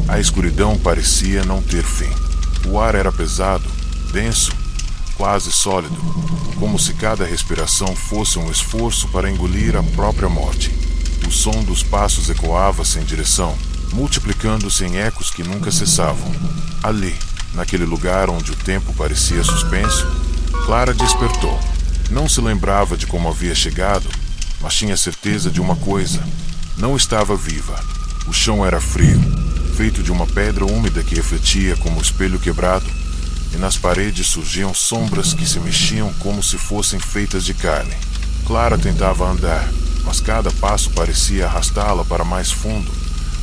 A escuridão parecia não ter fim. O ar era pesado, denso, quase sólido, como se cada respiração fosse um esforço para engolir a própria morte. O som dos passos ecoava sem direção, multiplicando-se em ecos que nunca cessavam. Ali, naquele lugar onde o tempo parecia suspenso, Clara despertou. Não se lembrava de como havia chegado, mas tinha certeza de uma coisa: não estava viva. O chão era frio, feito de uma pedra úmida que refletia como espelho quebrado, e nas paredes surgiam sombras que se mexiam como se fossem feitas de carne. Clara tentava andar, mas cada passo parecia arrastá-la para mais fundo,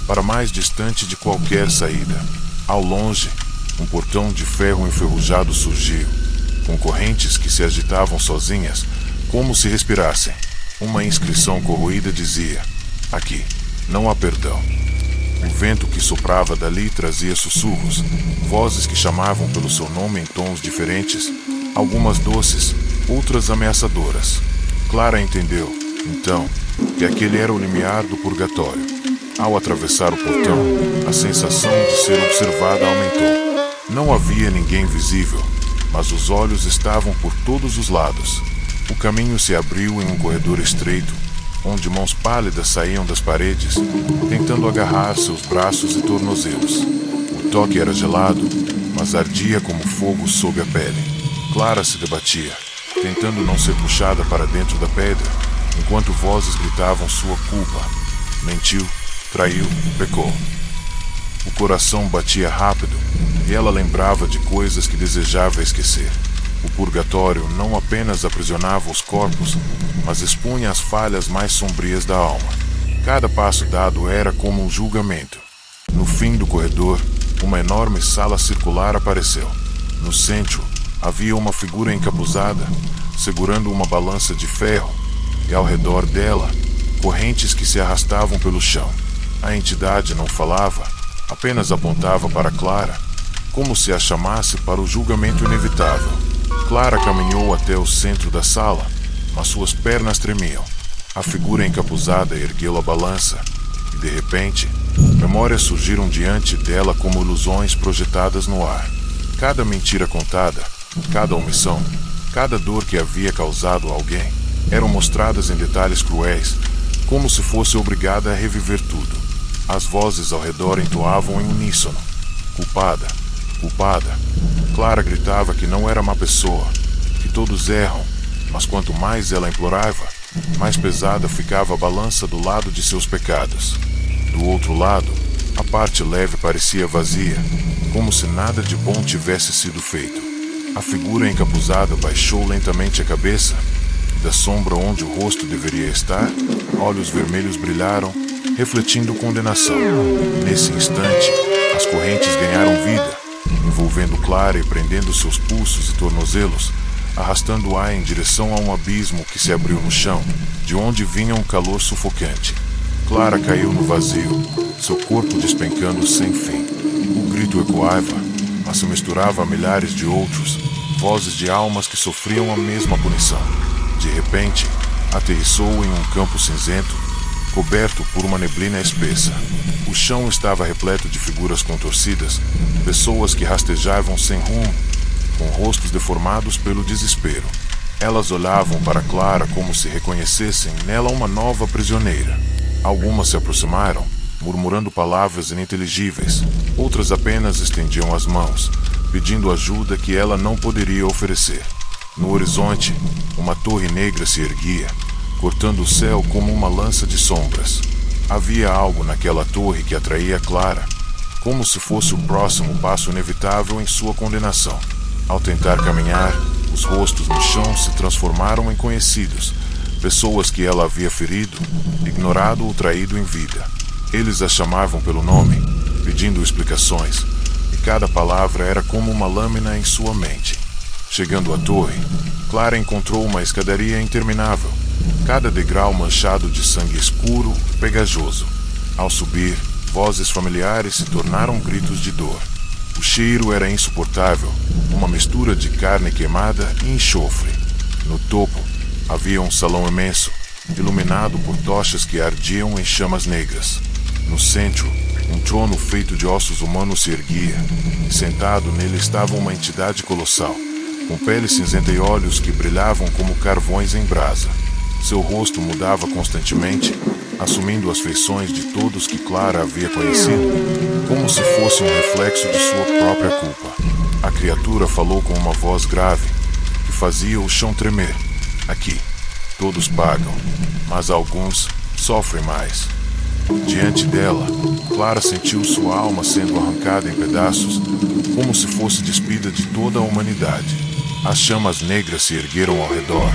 para mais distante de qualquer saída. Ao longe, um portão de ferro enferrujado surgiu, com correntes que se agitavam sozinhas, como se respirassem. Uma inscrição corroída dizia: aqui não há perdão. O vento que soprava dali trazia sussurros, vozes que chamavam pelo seu nome em tons diferentes, algumas doces, outras ameaçadoras. Clara entendeu, então, que aquele era o limiar do purgatório. Ao atravessar o portão, a sensação de ser observada aumentou. Não havia ninguém visível, mas os olhos estavam por todos os lados. O caminho se abriu em um corredor estreito, onde mãos pálidas saíam das paredes, tentando agarrar seus braços e tornozelos. O toque era gelado, mas ardia como fogo sob a pele. Clara se debatia, tentando não ser puxada para dentro da pedra, enquanto vozes gritavam sua culpa. Mentiu, traiu, pecou. O coração batia rápido, e ela lembrava de coisas que desejava esquecer. O purgatório não apenas aprisionava os corpos, mas expunha as falhas mais sombrias da alma. Cada passo dado era como um julgamento. No fim do corredor, uma enorme sala circular apareceu. No centro, havia uma figura encapuzada, segurando uma balança de ferro, e ao redor dela, correntes que se arrastavam pelo chão. A entidade não falava, apenas apontava para Clara, como se a chamasse para o julgamento inevitável. Clara caminhou até o centro da sala, mas suas pernas tremiam. A figura encapuzada ergueu a balança, e de repente, memórias surgiram diante dela como ilusões projetadas no ar. Cada mentira contada, cada omissão, cada dor que havia causado a alguém, eram mostradas em detalhes cruéis, como se fosse obrigada a reviver tudo. As vozes ao redor entoavam em uníssono: culpada, culpada. Clara gritava que não era má pessoa, que todos erram, mas quanto mais ela implorava, mais pesada ficava a balança do lado de seus pecados. Do outro lado, a parte leve parecia vazia, como se nada de bom tivesse sido feito. A figura encapuzada baixou lentamente a cabeça, e da sombra onde o rosto deveria estar, olhos vermelhos brilharam, refletindo condenação. Nesse instante, as correntes ganharam vida, envolvendo Clara e prendendo seus pulsos e tornozelos, arrastando o ar em direção a um abismo que se abriu no chão, de onde vinha um calor sufocante. Clara caiu no vazio, seu corpo despencando sem fim. O grito ecoava, mas se misturava a milhares de outros, vozes de almas que sofriam a mesma punição. De repente, aterrissou em um campo cinzento, coberto por uma neblina espessa. O chão estava repleto de figuras contorcidas, pessoas que rastejavam sem rumo, com rostos deformados pelo desespero. Elas olhavam para Clara como se reconhecessem nela uma nova prisioneira. Algumas se aproximaram, murmurando palavras ininteligíveis. Outras apenas estendiam as mãos, pedindo ajuda que ela não poderia oferecer. No horizonte, uma torre negra se erguia, cortando o céu como uma lança de sombras. Havia algo naquela torre que atraía Clara, como se fosse o próximo passo inevitável em sua condenação. Ao tentar caminhar, os rostos no chão se transformaram em conhecidos, pessoas que ela havia ferido, ignorado ou traído em vida. Eles a chamavam pelo nome, pedindo explicações, e cada palavra era como uma lâmina em sua mente. Chegando à torre, Clara encontrou uma escadaria interminável, cada degrau manchado de sangue escuro e pegajoso. Ao subir, vozes familiares se tornaram gritos de dor. O cheiro era insuportável, uma mistura de carne queimada e enxofre. No topo, havia um salão imenso, iluminado por tochas que ardiam em chamas negras. No centro, um trono feito de ossos humanos se erguia, e sentado nele estava uma entidade colossal, com pele cinzenta e olhos que brilhavam como carvões em brasa. Seu rosto mudava constantemente, assumindo as feições de todos que Clara havia conhecido, como se fosse um reflexo de sua própria culpa. A criatura falou com uma voz grave, que fazia o chão tremer. Aqui, todos pagam, mas alguns sofrem mais. Diante dela, Clara sentiu sua alma sendo arrancada em pedaços, como se fosse despida de toda a humanidade. As chamas negras se ergueram ao redor,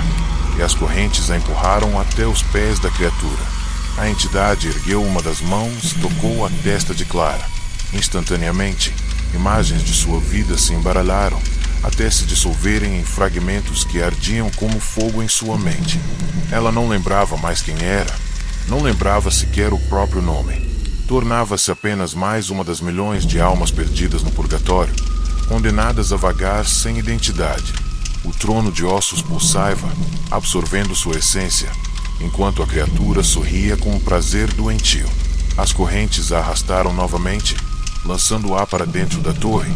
e as correntes a empurraram até os pés da criatura. A entidade ergueu uma das mãos e tocou a testa de Clara. Instantaneamente, imagens de sua vida se embaralharam, até se dissolverem em fragmentos que ardiam como fogo em sua mente. Ela não lembrava mais quem era, não lembrava sequer o próprio nome. Tornava-se apenas mais uma das milhões de almas perdidas no purgatório, condenadas a vagar sem identidade. O trono de ossos pulsava, absorvendo sua essência, enquanto a criatura sorria com um prazer doentio. As correntes a arrastaram novamente, lançando-a para dentro da torre,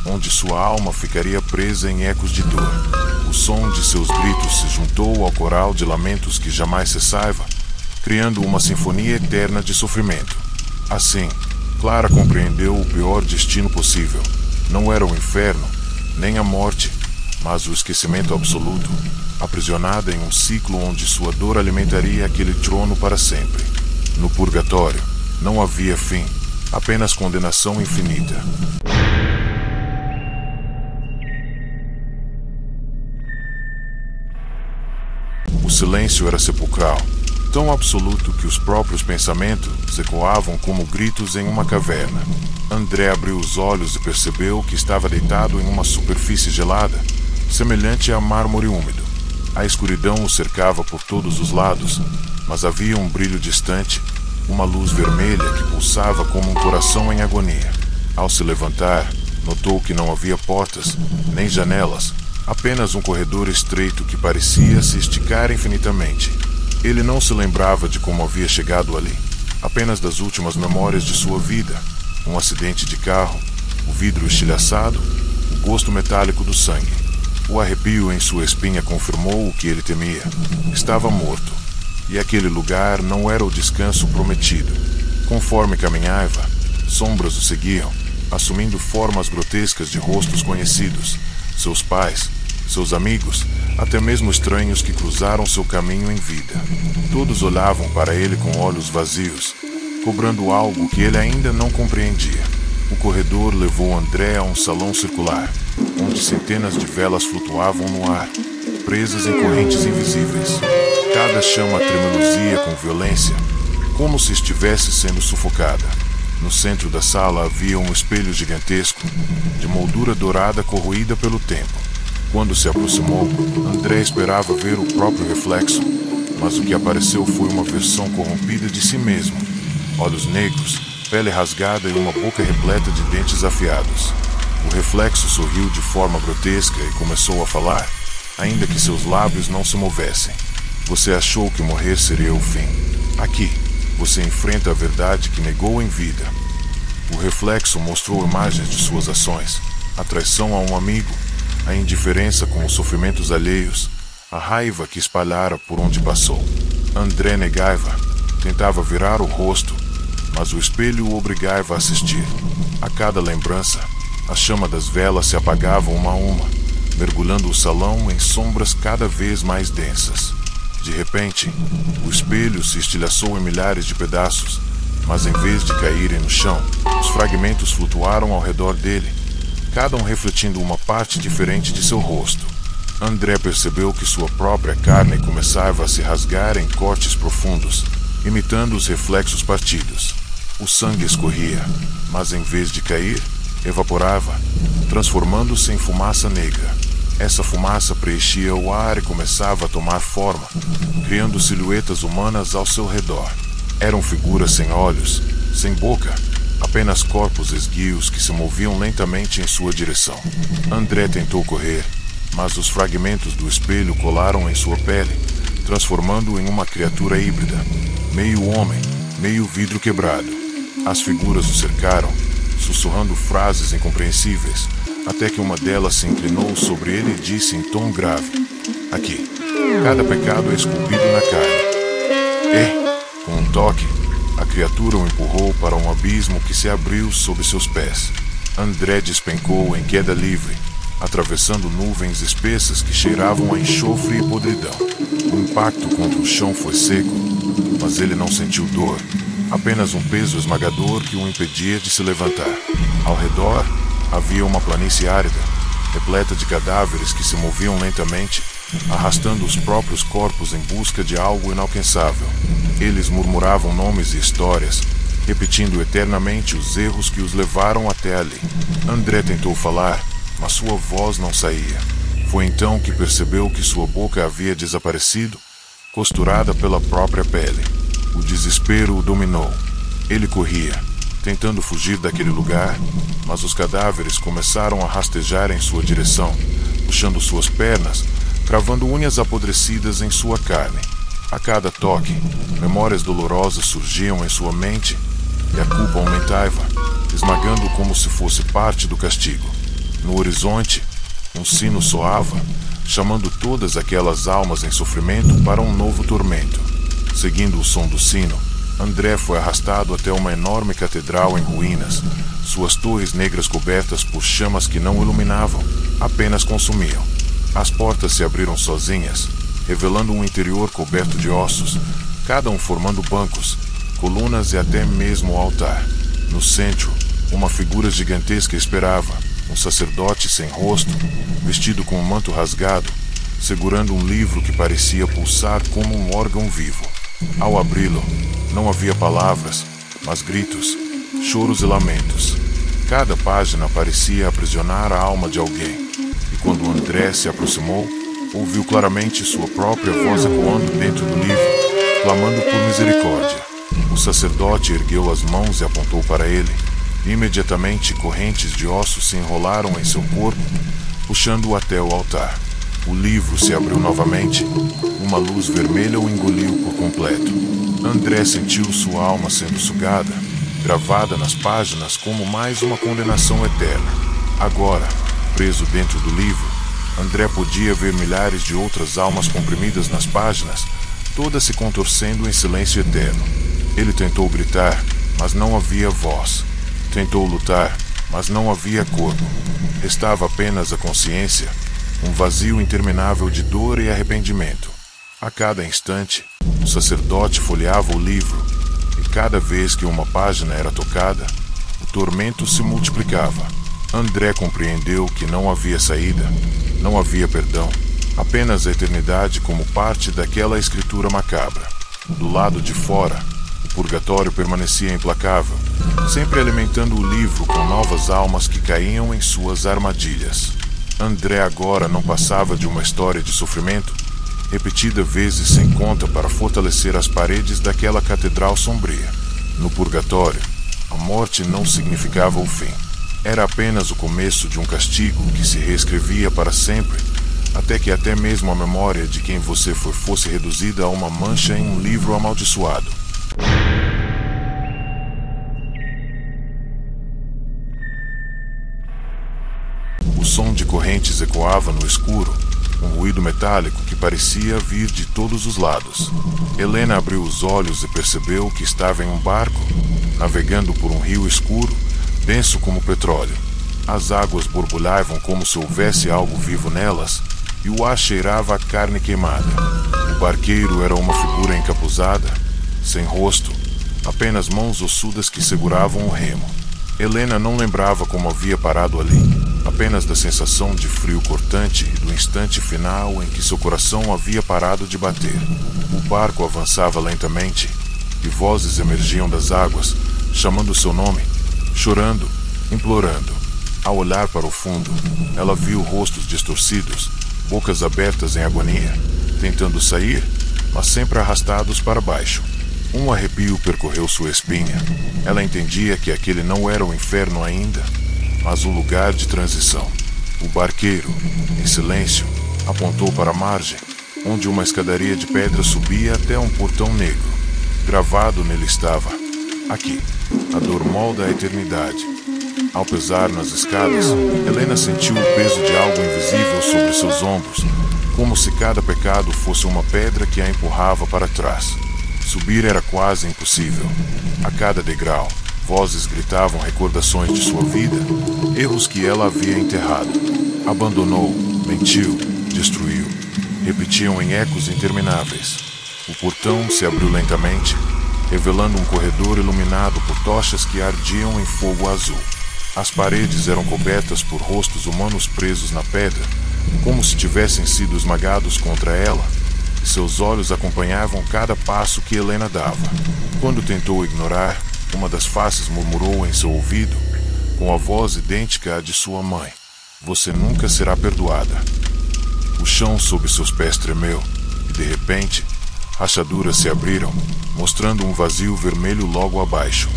onde sua alma ficaria presa em ecos de dor. O som de seus gritos se juntou ao coral de lamentos que jamais cessava, criando uma sinfonia eterna de sofrimento. Assim, Clara compreendeu o pior destino possível. Não era o inferno, nem a morte, mas o esquecimento absoluto, aprisionada em um ciclo onde sua dor alimentaria aquele trono para sempre. No purgatório, não havia fim, apenas condenação infinita. O silêncio era sepulcral, tão absoluto que os próprios pensamentos ecoavam como gritos em uma caverna. André abriu os olhos e percebeu que estava deitado em uma superfície gelada, semelhante a mármore úmido. A escuridão o cercava por todos os lados, mas havia um brilho distante, uma luz vermelha que pulsava como um coração em agonia. Ao se levantar, notou que não havia portas, nem janelas, apenas um corredor estreito que parecia se esticar infinitamente. Ele não se lembrava de como havia chegado ali, apenas das últimas memórias de sua vida: um acidente de carro, o vidro estilhaçado, o gosto metálico do sangue. O arrepio em sua espinha confirmou o que ele temia. Estava morto, e aquele lugar não era o descanso prometido. Conforme caminhava, sombras o seguiam, assumindo formas grotescas de rostos conhecidos: seus pais, seus amigos, até mesmo estranhos que cruzaram seu caminho em vida. Todos olhavam para ele com olhos vazios, cobrando algo que ele ainda não compreendia. O corredor levou André a um salão circular, onde centenas de velas flutuavam no ar, presas em correntes invisíveis. Cada chama tremeluzia com violência, como se estivesse sendo sufocada. No centro da sala havia um espelho gigantesco, de moldura dourada corroída pelo tempo. Quando se aproximou, André esperava ver o próprio reflexo, mas o que apareceu foi uma versão corrompida de si mesmo. Olhos negros, pele rasgada e uma boca repleta de dentes afiados. O reflexo sorriu de forma grotesca e começou a falar, ainda que seus lábios não se movessem. Você achou que morrer seria o fim. Aqui, você enfrenta a verdade que negou em vida. O reflexo mostrou imagens de suas ações, a traição a um amigo, a indiferença com os sofrimentos alheios, a raiva que espalhara por onde passou. André negava, tentava virar o rosto, mas o espelho o obrigava a assistir. A cada lembrança, a chama das velas se apagava uma a uma, mergulhando o salão em sombras cada vez mais densas. De repente, o espelho se estilhaçou em milhares de pedaços, mas em vez de caírem no chão, os fragmentos flutuaram ao redor dele, cada um refletindo uma parte diferente de seu rosto. André percebeu que sua própria carne começava a se rasgar em cortes profundos, imitando os reflexos partidos. O sangue escorria, mas em vez de cair, evaporava, transformando-se em fumaça negra. Essa fumaça preenchia o ar e começava a tomar forma, criando silhuetas humanas ao seu redor. Eram figuras sem olhos, sem boca, Apenas corpos esguios que se moviam lentamente em sua direção. André tentou correr, mas os fragmentos do espelho colaram em sua pele, transformando-o em uma criatura híbrida, meio homem, meio vidro quebrado. As figuras o cercaram, sussurrando frases incompreensíveis, até que uma delas se inclinou sobre ele e disse em tom grave: "Aqui, cada pecado é esculpido na carne." Com um toque, a criatura o empurrou para um abismo que se abriu sob seus pés. André despencou em queda livre, atravessando nuvens espessas que cheiravam a enxofre e podridão. O impacto contra o chão foi seco, mas ele não sentiu dor, apenas um peso esmagador que o impedia de se levantar. Ao redor, havia uma planície árida, repleta de cadáveres que se moviam lentamente, arrastando os próprios corpos em busca de algo inalcançável. Eles murmuravam nomes e histórias, repetindo eternamente os erros que os levaram até ali. André tentou falar, mas sua voz não saía. Foi então que percebeu que sua boca havia desaparecido, costurada pela própria pele. O desespero o dominou. Ele corria, tentando fugir daquele lugar, mas os cadáveres começaram a rastejar em sua direção, puxando suas pernas, cravando unhas apodrecidas em sua carne. A cada toque, memórias dolorosas surgiam em sua mente, e a culpa aumentava, esmagando como se fosse parte do castigo. No horizonte, um sino soava, chamando todas aquelas almas em sofrimento para um novo tormento. Seguindo o som do sino, André foi arrastado até uma enorme catedral em ruínas, suas torres negras cobertas por chamas que não iluminavam, apenas consumiam. As portas se abriram sozinhas, revelando um interior coberto de ossos, cada um formando bancos, colunas e até mesmo o altar. No centro, uma figura gigantesca esperava, um sacerdote sem rosto, vestido com um manto rasgado, segurando um livro que parecia pulsar como um órgão vivo. Ao abri-lo, não havia palavras, mas gritos, choros e lamentos. Cada página parecia aprisionar a alma de alguém, e quando André se aproximou, ouviu claramente sua própria voz ecoando dentro do livro, clamando por misericórdia. O sacerdote ergueu as mãos e apontou para ele. Imediatamente, correntes de ossos se enrolaram em seu corpo, puxando-o até o altar. O livro se abriu novamente. Uma luz vermelha o engoliu por completo. André sentiu sua alma sendo sugada, gravada nas páginas como mais uma condenação eterna. Agora, preso dentro do livro, André podia ver milhares de outras almas comprimidas nas páginas, todas se contorcendo em silêncio eterno. Ele tentou gritar, mas não havia voz. Tentou lutar, mas não havia corpo. Restava apenas a consciência, um vazio interminável de dor e arrependimento. A cada instante, o sacerdote folheava o livro, e cada vez que uma página era tocada, o tormento se multiplicava. André compreendeu que não havia saída, não havia perdão, apenas a eternidade como parte daquela escritura macabra. Do lado de fora, o purgatório permanecia implacável, sempre alimentando o livro com novas almas que caíam em suas armadilhas. André agora não passava de uma história de sofrimento, repetida vezes sem conta para fortalecer as paredes daquela catedral sombria. No purgatório, a morte não significava o fim. Era apenas o começo de um castigo que se reescrevia para sempre, até que até mesmo a memória de quem você foi fosse reduzida a uma mancha em um livro amaldiçoado. O som de correntes ecoava no escuro, um ruído metálico que parecia vir de todos os lados. Helena abriu os olhos e percebeu que estava em um barco, navegando por um rio escuro, denso como petróleo. As águas borbulhavam como se houvesse algo vivo nelas, e o ar cheirava a carne queimada. O barqueiro era uma figura encapuzada, sem rosto, apenas mãos ossudas que seguravam o remo. Helena não lembrava como havia parado ali, apenas da sensação de frio cortante e do instante final em que seu coração havia parado de bater. O barco avançava lentamente, e vozes emergiam das águas, chamando seu nome, chorando, implorando. Ao olhar para o fundo, ela viu rostos distorcidos, bocas abertas em agonia, tentando sair, mas sempre arrastados para baixo. Um arrepio percorreu sua espinha. Ela entendia que aquele não era o inferno ainda, mas um lugar de transição. O barqueiro, em silêncio, apontou para a margem, onde uma escadaria de pedra subia até um portão negro. Gravado nele estava: aqui, a dor molda a eternidade. Ao pisar nas escadas, Helena sentiu o peso de algo invisível sobre seus ombros, como se cada pecado fosse uma pedra que a empurrava para trás. Subir era quase impossível. A cada degrau, vozes gritavam recordações de sua vida, erros que ela havia enterrado. Abandonou, mentiu, destruiu. Repetiam em ecos intermináveis. O portão se abriu lentamente, revelando um corredor iluminado por tochas que ardiam em fogo azul. As paredes eram cobertas por rostos humanos presos na pedra, como se tivessem sido esmagados contra ela, e seus olhos acompanhavam cada passo que Helena dava. Quando tentou ignorar, uma das faces murmurou em seu ouvido, com a voz idêntica à de sua mãe: "Você nunca será perdoada." O chão sob seus pés tremeu, e de repente, rachaduras se abriram, mostrando um vazio vermelho logo abaixo.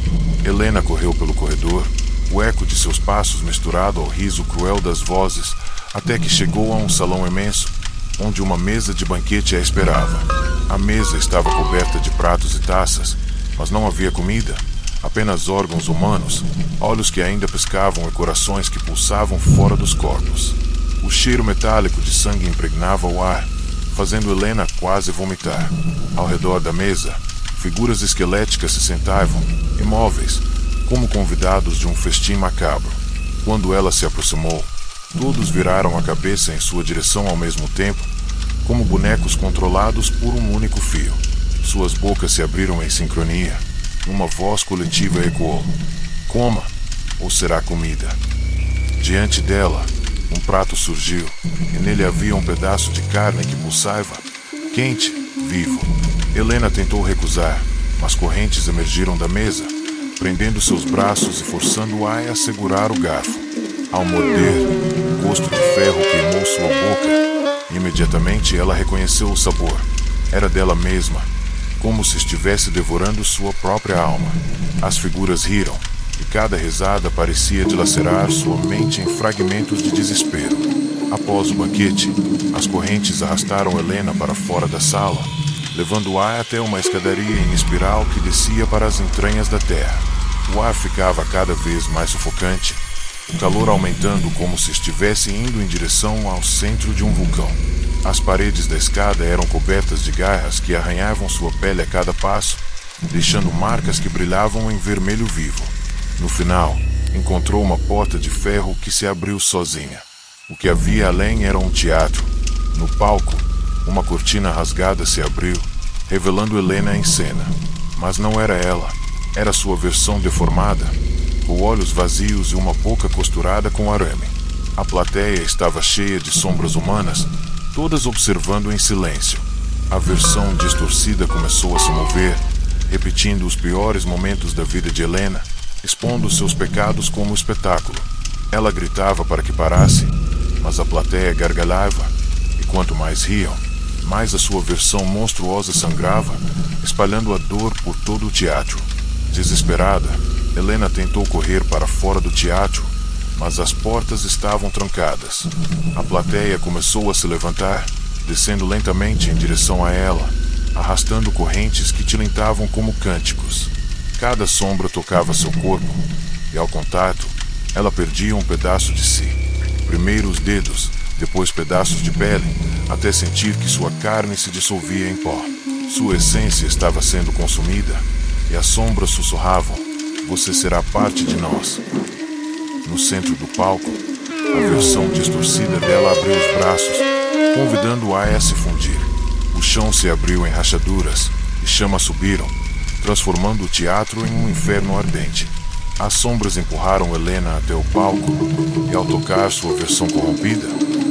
Helena correu pelo corredor, o eco de seus passos misturado ao riso cruel das vozes, até que chegou a um salão imenso, onde uma mesa de banquete a esperava. A mesa estava coberta de pratos e taças, mas não havia comida, apenas órgãos humanos, olhos que ainda piscavam e corações que pulsavam fora dos corpos. O cheiro metálico de sangue impregnava o ar, fazendo Helena quase vomitar. Ao redor da mesa, figuras esqueléticas se sentavam, imóveis, como convidados de um festim macabro. Quando ela se aproximou, todos viraram a cabeça em sua direção ao mesmo tempo, como bonecos controlados por um único fio. Suas bocas se abriram em sincronia. Uma voz coletiva ecoou: "Coma, ou será comida." Diante dela, um prato surgiu, e nele havia um pedaço de carne que pulsava, quente, vivo. Helena tentou recusar, mas correntes emergiram da mesa, prendendo seus braços e forçando-a a segurar o garfo. Ao morder, um gosto de ferro queimou sua boca, e imediatamente ela reconheceu o sabor. Era dela mesma, como se estivesse devorando sua própria alma. As figuras riram, e cada risada parecia dilacerar sua mente em fragmentos de desespero. Após o banquete, as correntes arrastaram Helena para fora da sala, levando-a até uma escadaria em espiral que descia para as entranhas da terra. O ar ficava cada vez mais sufocante, o calor aumentando como se estivesse indo em direção ao centro de um vulcão. As paredes da escada eram cobertas de garras que arranhavam sua pele a cada passo, deixando marcas que brilhavam em vermelho vivo. No final, encontrou uma porta de ferro que se abriu sozinha. O que havia além era um teatro. No palco, uma cortina rasgada se abriu, revelando Helena em cena. Mas não era ela, era sua versão deformada, com olhos vazios e uma boca costurada com arame. A plateia estava cheia de sombras humanas, todas observando em silêncio. A versão distorcida começou a se mover, repetindo os piores momentos da vida de Helena, expondo seus pecados como espetáculo. Ela gritava para que parasse, mas a plateia gargalhava, e quanto mais riam, mais a sua versão monstruosa sangrava, espalhando a dor por todo o teatro. Desesperada, Helena tentou correr para fora do teatro, mas as portas estavam trancadas. A plateia começou a se levantar, descendo lentamente em direção a ela, arrastando correntes que tilintavam como cânticos. Cada sombra tocava seu corpo, e ao contato, ela perdia um pedaço de si. Primeiro os dedos, depois pedaços de pele, até sentir que sua carne se dissolvia em pó. Sua essência estava sendo consumida, e as sombras sussurravam: "Você será parte de nós." No centro do palco, a versão distorcida dela abriu os braços, convidando-a a se fundir. O chão se abriu em rachaduras, e chamas subiram, transformando o teatro em um inferno ardente. As sombras empurraram Helena até o palco, e ao tocar sua versão corrompida,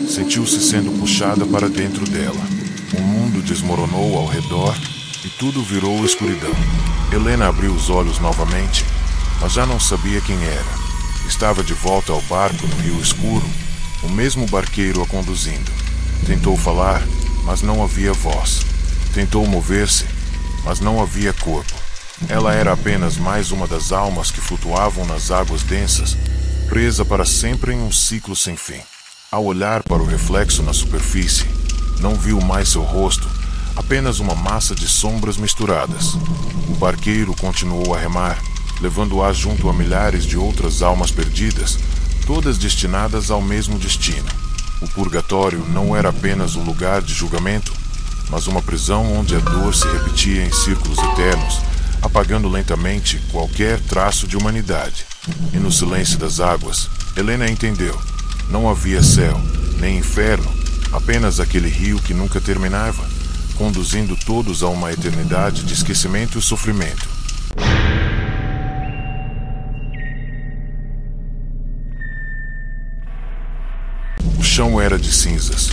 sentiu-se sendo puxada para dentro dela. O mundo desmoronou ao redor, e tudo virou escuridão. Helena abriu os olhos novamente, mas já não sabia quem era. Estava de volta ao barco no rio escuro, o mesmo barqueiro a conduzindo. Tentou falar, mas não havia voz. Tentou mover-se, mas não havia corpo. Ela era apenas mais uma das almas que flutuavam nas águas densas, presa para sempre em um ciclo sem fim. Ao olhar para o reflexo na superfície, não viu mais seu rosto, apenas uma massa de sombras misturadas. O barqueiro continuou a remar, levando-a junto a milhares de outras almas perdidas, todas destinadas ao mesmo destino. O purgatório não era apenas um lugar de julgamento, mas uma prisão onde a dor se repetia em círculos eternos, apagando lentamente qualquer traço de humanidade. E no silêncio das águas, Helena entendeu. Não havia céu, nem inferno, apenas aquele rio que nunca terminava, conduzindo todos a uma eternidade de esquecimento e sofrimento. O chão era de cinzas.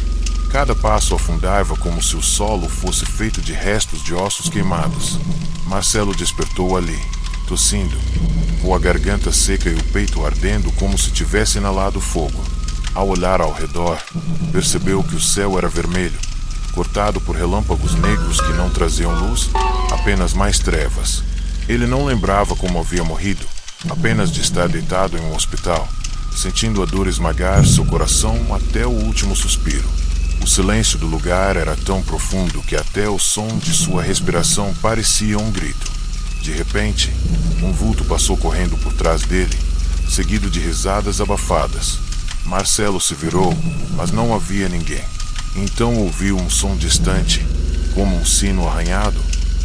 Cada passo afundava como se o solo fosse feito de restos de ossos queimados. Marcelo despertou ali, tossindo, com a garganta seca e o peito ardendo como se tivesse inalado fogo. Ao olhar ao redor, percebeu que o céu era vermelho, cortado por relâmpagos negros que não traziam luz, apenas mais trevas. Ele não lembrava como havia morrido, apenas de estar deitado em um hospital, sentindo a dor esmagar seu coração até o último suspiro. O silêncio do lugar era tão profundo que até o som de sua respiração parecia um grito. De repente, um vulto passou correndo por trás dele, seguido de risadas abafadas. Marcelo se virou, mas não havia ninguém. Então ouviu um som distante, como um sino arranhado,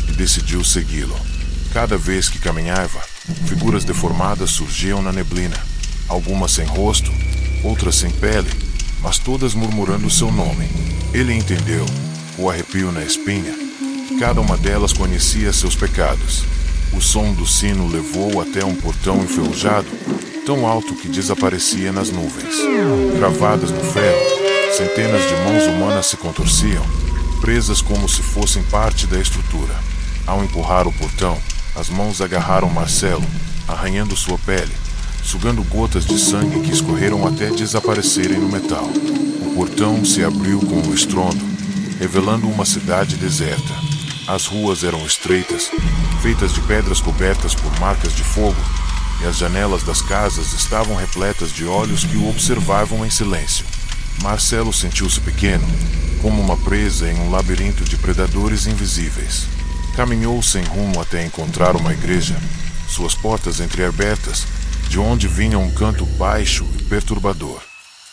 e decidiu segui-lo. Cada vez que caminhava, figuras deformadas surgiam na neblina, algumas sem rosto, outras sem pele, mas todas murmurando seu nome. Ele entendeu, o arrepio na espinha, que cada uma delas conhecia seus pecados. O som do sino levou até um portão enferrujado, tão alto que desaparecia nas nuvens. Gravadas no ferro, centenas de mãos humanas se contorciam, presas como se fossem parte da estrutura. Ao empurrar o portão, as mãos agarraram Marcelo, arranhando sua pele, sugando gotas de sangue que escorreram até desaparecerem no metal. O portão se abriu com um estrondo, revelando uma cidade deserta. As ruas eram estreitas, feitas de pedras cobertas por marcas de fogo, e as janelas das casas estavam repletas de olhos que o observavam em silêncio. Marcelo sentiu-se pequeno, como uma presa em um labirinto de predadores invisíveis. Caminhou sem rumo até encontrar uma igreja, suas portas entreabertas, de onde vinha um canto baixo e perturbador.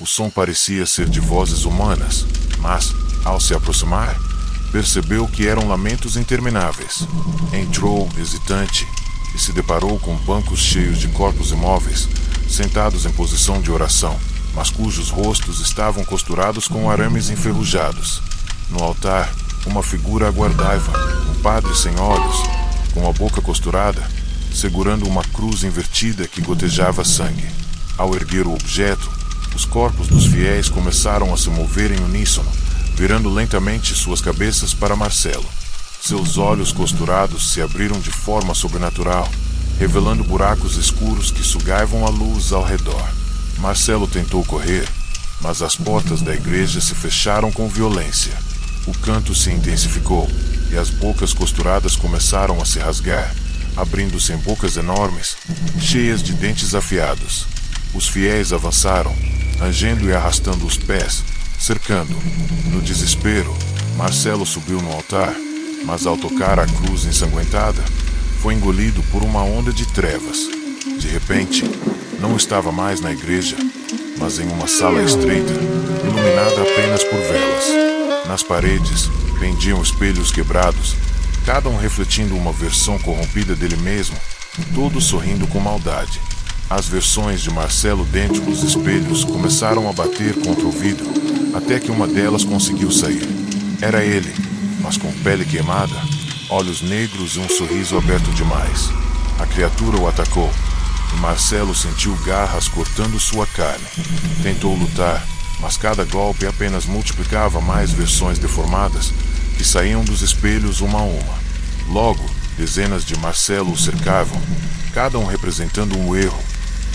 O som parecia ser de vozes humanas, mas, ao se aproximar, percebeu que eram lamentos intermináveis. Entrou, hesitante, e se deparou com bancos cheios de corpos imóveis, sentados em posição de oração, mas cujos rostos estavam costurados com arames enferrujados. No altar, uma figura aguardava, um padre sem olhos, com a boca costurada, segurando uma cruz invertida que gotejava sangue. Ao erguer o objeto, os corpos dos fiéis começaram a se mover em uníssono, virando lentamente suas cabeças para Marcelo. Seus olhos costurados se abriram de forma sobrenatural, revelando buracos escuros que sugavam a luz ao redor. Marcelo tentou correr, mas as portas da igreja se fecharam com violência. O canto se intensificou e as bocas costuradas começaram a se rasgar, abrindo-se em bocas enormes, cheias de dentes afiados. Os fiéis avançaram, rangendo e arrastando os pés, cercando. No desespero, Marcelo subiu no altar, mas ao tocar a cruz ensanguentada, foi engolido por uma onda de trevas. De repente, não estava mais na igreja, mas em uma sala estreita, iluminada apenas por velas. Nas paredes, pendiam espelhos quebrados, cada um refletindo uma versão corrompida dele mesmo, todos sorrindo com maldade. As versões de Marcelo dentro dos espelhos começaram a bater contra o vidro, até que uma delas conseguiu sair. Era ele, mas com pele queimada, olhos negros e um sorriso aberto demais. A criatura o atacou, e Marcelo sentiu garras cortando sua carne. Tentou lutar, mas cada golpe apenas multiplicava mais versões deformadas que saíam dos espelhos uma a uma. Logo, dezenas de Marcelo o cercavam, cada um representando um erro,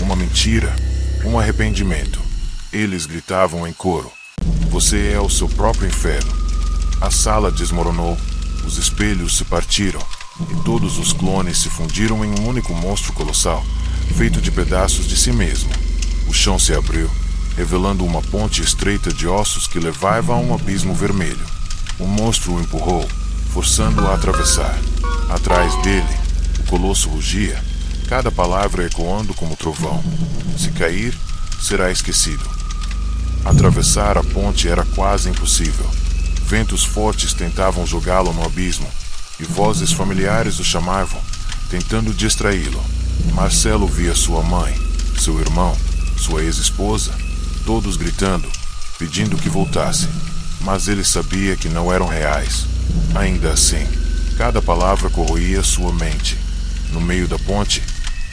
uma mentira, um arrependimento. Eles gritavam em coro: "Você é o seu próprio inferno." A sala desmoronou, os espelhos se partiram, e todos os clones se fundiram em um único monstro colossal, feito de pedaços de si mesmo. O chão se abriu, revelando uma ponte estreita de ossos que levava a um abismo vermelho. O monstro o empurrou, forçando-o a atravessar. Atrás dele, o colosso rugia, cada palavra ecoando como trovão. Se cair, será esquecido. Atravessar a ponte era quase impossível. Ventos fortes tentavam jogá-lo no abismo, e vozes familiares o chamavam, tentando distraí-lo. Marcelo via sua mãe, seu irmão, sua ex-esposa, todos gritando, pedindo que voltasse. Mas ele sabia que não eram reais. Ainda assim, cada palavra corroía sua mente. No meio da ponte,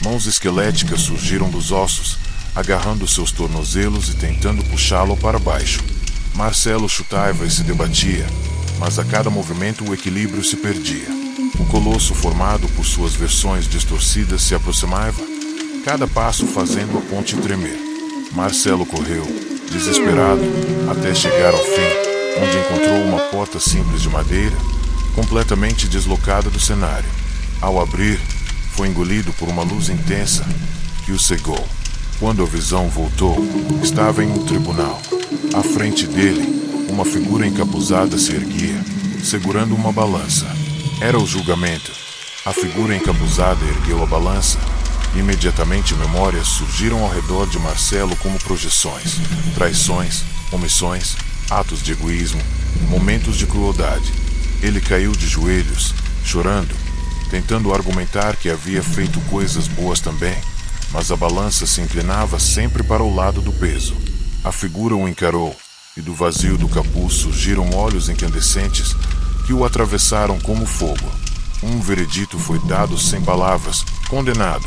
mãos esqueléticas surgiram dos ossos, agarrando seus tornozelos e tentando puxá-lo para baixo. Marcelo chutava e se debatia, mas a cada movimento o equilíbrio se perdia. O colosso formado por suas versões distorcidas se aproximava, cada passo fazendo a ponte tremer. Marcelo correu, desesperado, até chegar ao fim, onde encontrou uma porta simples de madeira, completamente deslocada do cenário. Ao abrir, foi engolido por uma luz intensa que o cegou. Quando a visão voltou, estava em um tribunal. À frente dele, uma figura encapuzada se erguia, segurando uma balança. Era o julgamento. A figura encapuzada ergueu a balança. Imediatamente memórias surgiram ao redor de Marcelo como projeções, traições, omissões, atos de egoísmo, momentos de crueldade. Ele caiu de joelhos, chorando, tentando argumentar que havia feito coisas boas também, mas a balança se inclinava sempre para o lado do peso. A figura o encarou, e do vazio do capuz surgiram olhos incandescentes que o atravessaram como fogo. Um veredito foi dado sem palavras: condenado.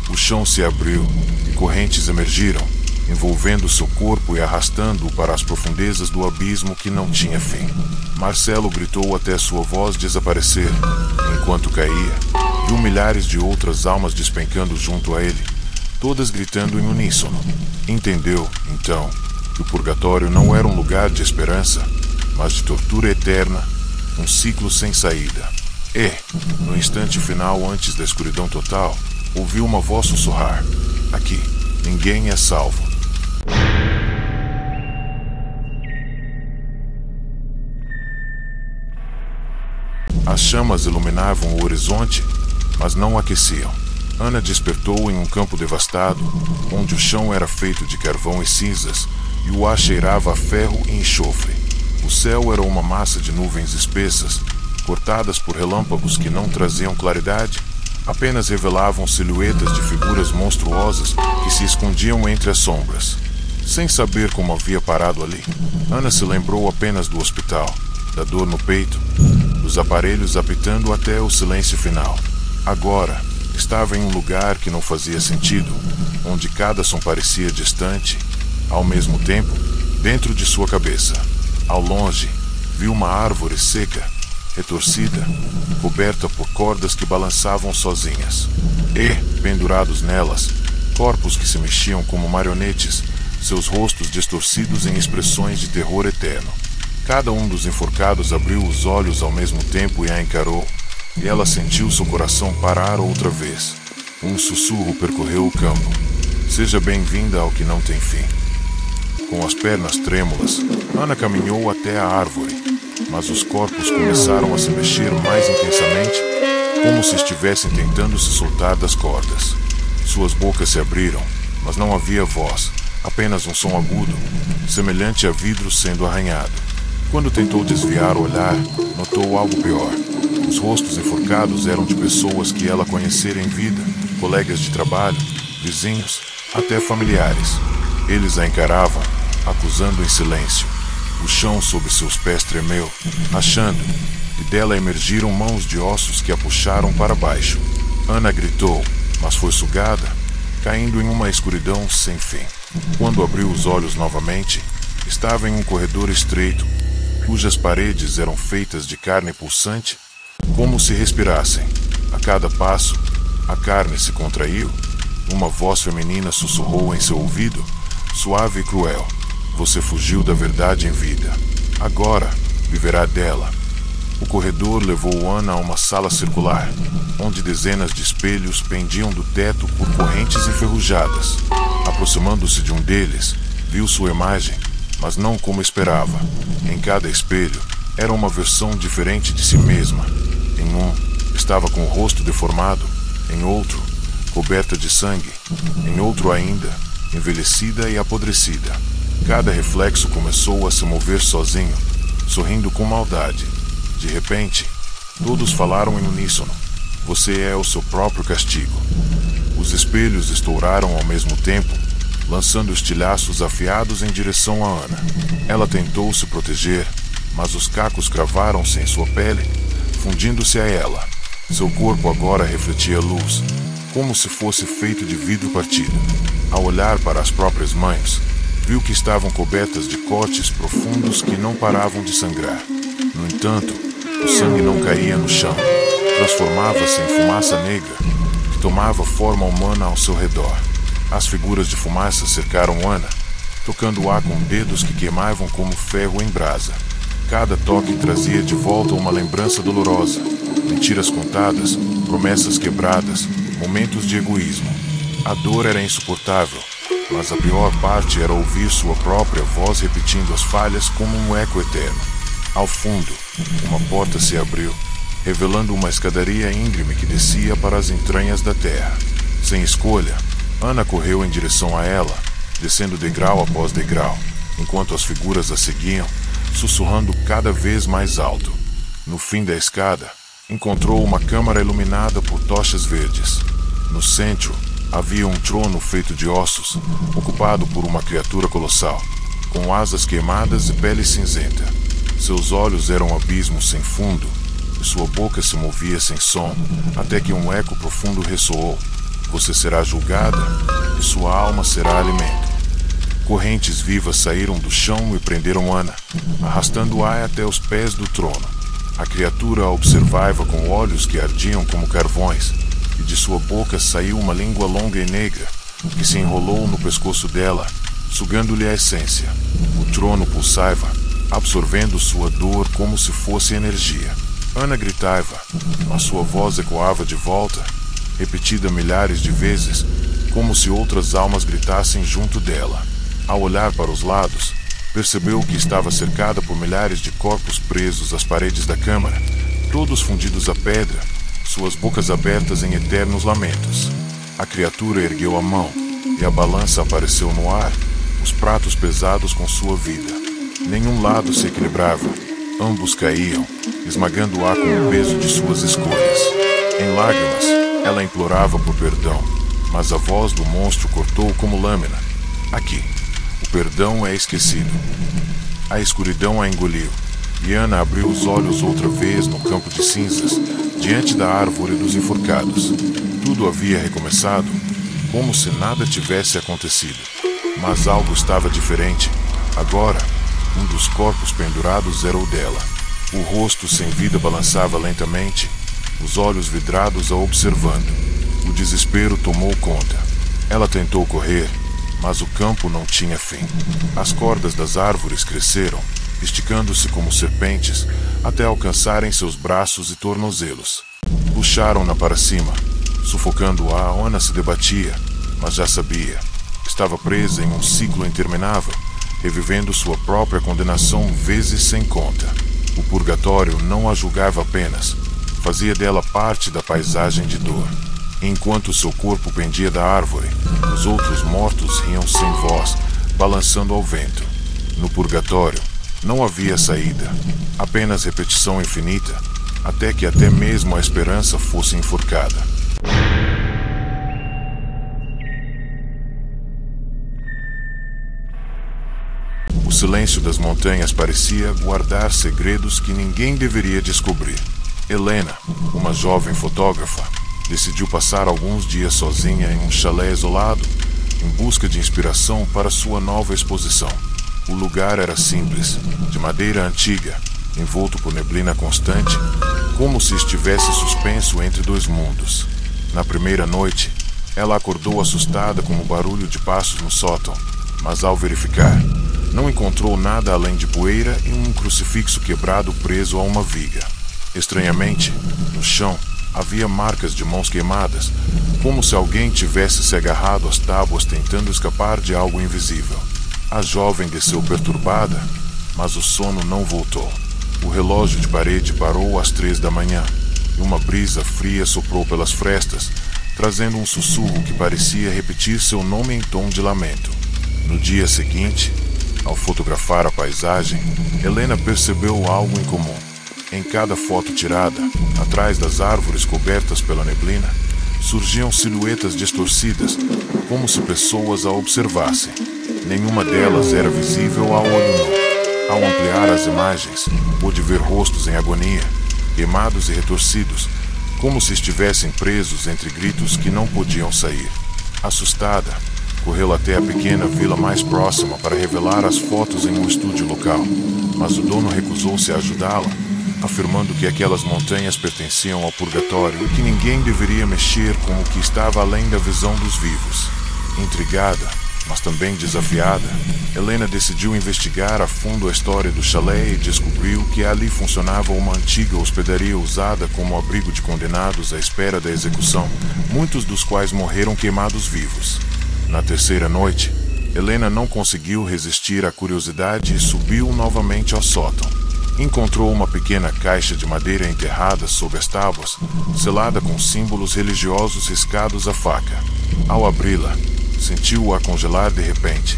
O chão se abriu e correntes emergiram, envolvendo seu corpo e arrastando-o para as profundezas do abismo que não tinha fim. Marcelo gritou até sua voz desaparecer. Enquanto caía, viu milhares de outras almas despencando junto a ele, todas gritando em uníssono. Entendeu, então, que o purgatório não era um lugar de esperança, mas de tortura eterna, um ciclo sem saída. E, no instante final antes da escuridão total, ouviu uma voz sussurrar: aqui, ninguém é salvo. As chamas iluminavam o horizonte, mas não o aqueciam. Ana despertou em um campo devastado, onde o chão era feito de carvão e cinzas, e o ar cheirava a ferro e enxofre. O céu era uma massa de nuvens espessas, cortadas por relâmpagos que não traziam claridade, apenas revelavam silhuetas de figuras monstruosas que se escondiam entre as sombras. Sem saber como havia parado ali, Ana se lembrou apenas do hospital, da dor no peito, dos aparelhos apitando até o silêncio final. Agora, estava em um lugar que não fazia sentido, onde cada som parecia distante, ao mesmo tempo, dentro de sua cabeça. Ao longe, viu uma árvore seca, retorcida, coberta por cordas que balançavam sozinhas. E, pendurados nelas, corpos que se mexiam como marionetes, seus rostos distorcidos em expressões de terror eterno. Cada um dos enforcados abriu os olhos ao mesmo tempo e a encarou, e ela sentiu seu coração parar outra vez. Um sussurro percorreu o campo: seja bem-vinda ao que não tem fim. Com as pernas trêmulas, Ana caminhou até a árvore, mas os corpos começaram a se mexer mais intensamente, como se estivessem tentando se soltar das cordas. Suas bocas se abriram, mas não havia voz, apenas um som agudo, semelhante a vidro sendo arranhado. Quando tentou desviar o olhar, notou algo pior. Os rostos enforcados eram de pessoas que ela conhecera em vida, colegas de trabalho, vizinhos, até familiares. Eles a encaravam, acusando em silêncio. O chão sob seus pés tremeu, rachando, e dela emergiram mãos de ossos que a puxaram para baixo. Ana gritou, mas foi sugada, caindo em uma escuridão sem fim. Quando abriu os olhos novamente, estava em um corredor estreito, cujas paredes eram feitas de carne pulsante, como se respirassem. A cada passo, a carne se contraiu. Uma voz feminina sussurrou em seu ouvido, suave e cruel: você fugiu da verdade em vida. Agora viverá dela. O corredor levou Ana a uma sala circular, onde dezenas de espelhos pendiam do teto por correntes enferrujadas. Aproximando-se de um deles, viu sua imagem, mas não como esperava. Em cada espelho, era uma versão diferente de si mesma. Em um, estava com o rosto deformado, em outro, coberta de sangue, em outro ainda, envelhecida e apodrecida. Cada reflexo começou a se mover sozinho, sorrindo com maldade. De repente, todos falaram em uníssono: "Você é o seu próprio castigo." Os espelhos estouraram ao mesmo tempo, lançando estilhaços afiados em direção a Ana. Ela tentou se proteger, mas os cacos cravaram-se em sua pele, fundindo-se a ela. Seu corpo agora refletia luz, como se fosse feito de vidro partido. Ao olhar para as próprias mãos, viu que estavam cobertas de cortes profundos que não paravam de sangrar. No entanto, o sangue não caía no chão. Transformava-se em fumaça negra, que tomava forma humana ao seu redor. As figuras de fumaça cercaram Ana, tocando o ar com dedos que queimavam como ferro em brasa. Cada toque trazia de volta uma lembrança dolorosa, mentiras contadas, promessas quebradas, momentos de egoísmo. A dor era insuportável, mas a pior parte era ouvir sua própria voz repetindo as falhas como um eco eterno. Ao fundo, uma porta se abriu, revelando uma escadaria íngreme que descia para as entranhas da terra. Sem escolha, Ana correu em direção a ela, descendo degrau após degrau, enquanto as figuras a seguiam, sussurrando cada vez mais alto. No fim da escada, encontrou uma câmara iluminada por tochas verdes. No centro, havia um trono feito de ossos, ocupado por uma criatura colossal, com asas queimadas e pele cinzenta. Seus olhos eram abismos sem fundo, e sua boca se movia sem som, até que um eco profundo ressoou: "Você será julgada, e sua alma será alimento." Correntes vivas saíram do chão e prenderam Ana, arrastando-a até os pés do trono. A criatura a observava com olhos que ardiam como carvões, e de sua boca saiu uma língua longa e negra, que se enrolou no pescoço dela, sugando-lhe a essência. O trono pulsava, absorvendo sua dor como se fosse energia. Ana gritava, mas sua voz ecoava de volta, repetida milhares de vezes, como se outras almas gritassem junto dela. Ao olhar para os lados, percebeu que estava cercada por milhares de corpos presos às paredes da câmara, todos fundidos a pedra, suas bocas abertas em eternos lamentos. A criatura ergueu a mão, e a balança apareceu no ar, os pratos pesados com sua vida. Nenhum lado se equilibrava, ambos caíam, esmagando o ar com o peso de suas escolhas. Em lágrimas, ela implorava por perdão, mas a voz do monstro cortou como lâmina: "Aqui, o perdão é esquecido." A escuridão a engoliu, e Ana abriu os olhos outra vez no campo de cinzas, diante da árvore dos enforcados. Tudo havia recomeçado, como se nada tivesse acontecido. Mas algo estava diferente. Agora, um dos corpos pendurados era o dela. O rosto sem vida balançava lentamente, os olhos vidrados a observando. O desespero tomou conta. Ela tentou correr, mas o campo não tinha fim. As cordas das árvores cresceram, esticando-se como serpentes, até alcançarem seus braços e tornozelos. Puxaram-na para cima. Sufocando-a, Ana se debatia, mas já sabia. Estava presa em um ciclo interminável, revivendo sua própria condenação vezes sem conta. O purgatório não a julgava apenas, fazia dela parte da paisagem de dor. Enquanto seu corpo pendia da árvore, os outros mortos riam sem voz, balançando ao vento. No purgatório, não havia saída, apenas repetição infinita, até que até mesmo a esperança fosse enforcada. O silêncio das montanhas parecia guardar segredos que ninguém deveria descobrir. Helena, uma jovem fotógrafa, decidiu passar alguns dias sozinha em um chalé isolado, em busca de inspiração para sua nova exposição. O lugar era simples, de madeira antiga, envolto por neblina constante, como se estivesse suspenso entre dois mundos. Na primeira noite, ela acordou assustada com o barulho de passos no sótão, mas ao verificar, não encontrou nada além de poeira e um crucifixo quebrado preso a uma viga. Estranhamente, no chão havia marcas de mãos queimadas, como se alguém tivesse se agarrado às tábuas tentando escapar de algo invisível. A jovem desceu perturbada, mas o sono não voltou. O relógio de parede parou às 3 da manhã, e uma brisa fria soprou pelas frestas, trazendo um sussurro que parecia repetir seu nome em tom de lamento. No dia seguinte, ao fotografar a paisagem, Helena percebeu algo incomum. Em cada foto tirada, atrás das árvores cobertas pela neblina, surgiam silhuetas distorcidas, como se pessoas a observassem. Nenhuma delas era visível ao olho nu. Ao ampliar as imagens, pôde ver rostos em agonia, queimados e retorcidos, como se estivessem presos entre gritos que não podiam sair. Assustada, correu até a pequena vila mais próxima para revelar as fotos em um estúdio local, mas o dono recusou-se a ajudá-la, afirmando que aquelas montanhas pertenciam ao purgatório e que ninguém deveria mexer com o que estava além da visão dos vivos. Intrigada, mas também desafiada, Helena decidiu investigar a fundo a história do chalé e descobriu que ali funcionava uma antiga hospedaria usada como abrigo de condenados à espera da execução, muitos dos quais morreram queimados vivos. Na terceira noite, Helena não conseguiu resistir à curiosidade e subiu novamente ao sótão. Encontrou uma pequena caixa de madeira enterrada sob as tábuas, selada com símbolos religiosos riscados à faca. Ao abri-la, sentiu-a congelar de repente.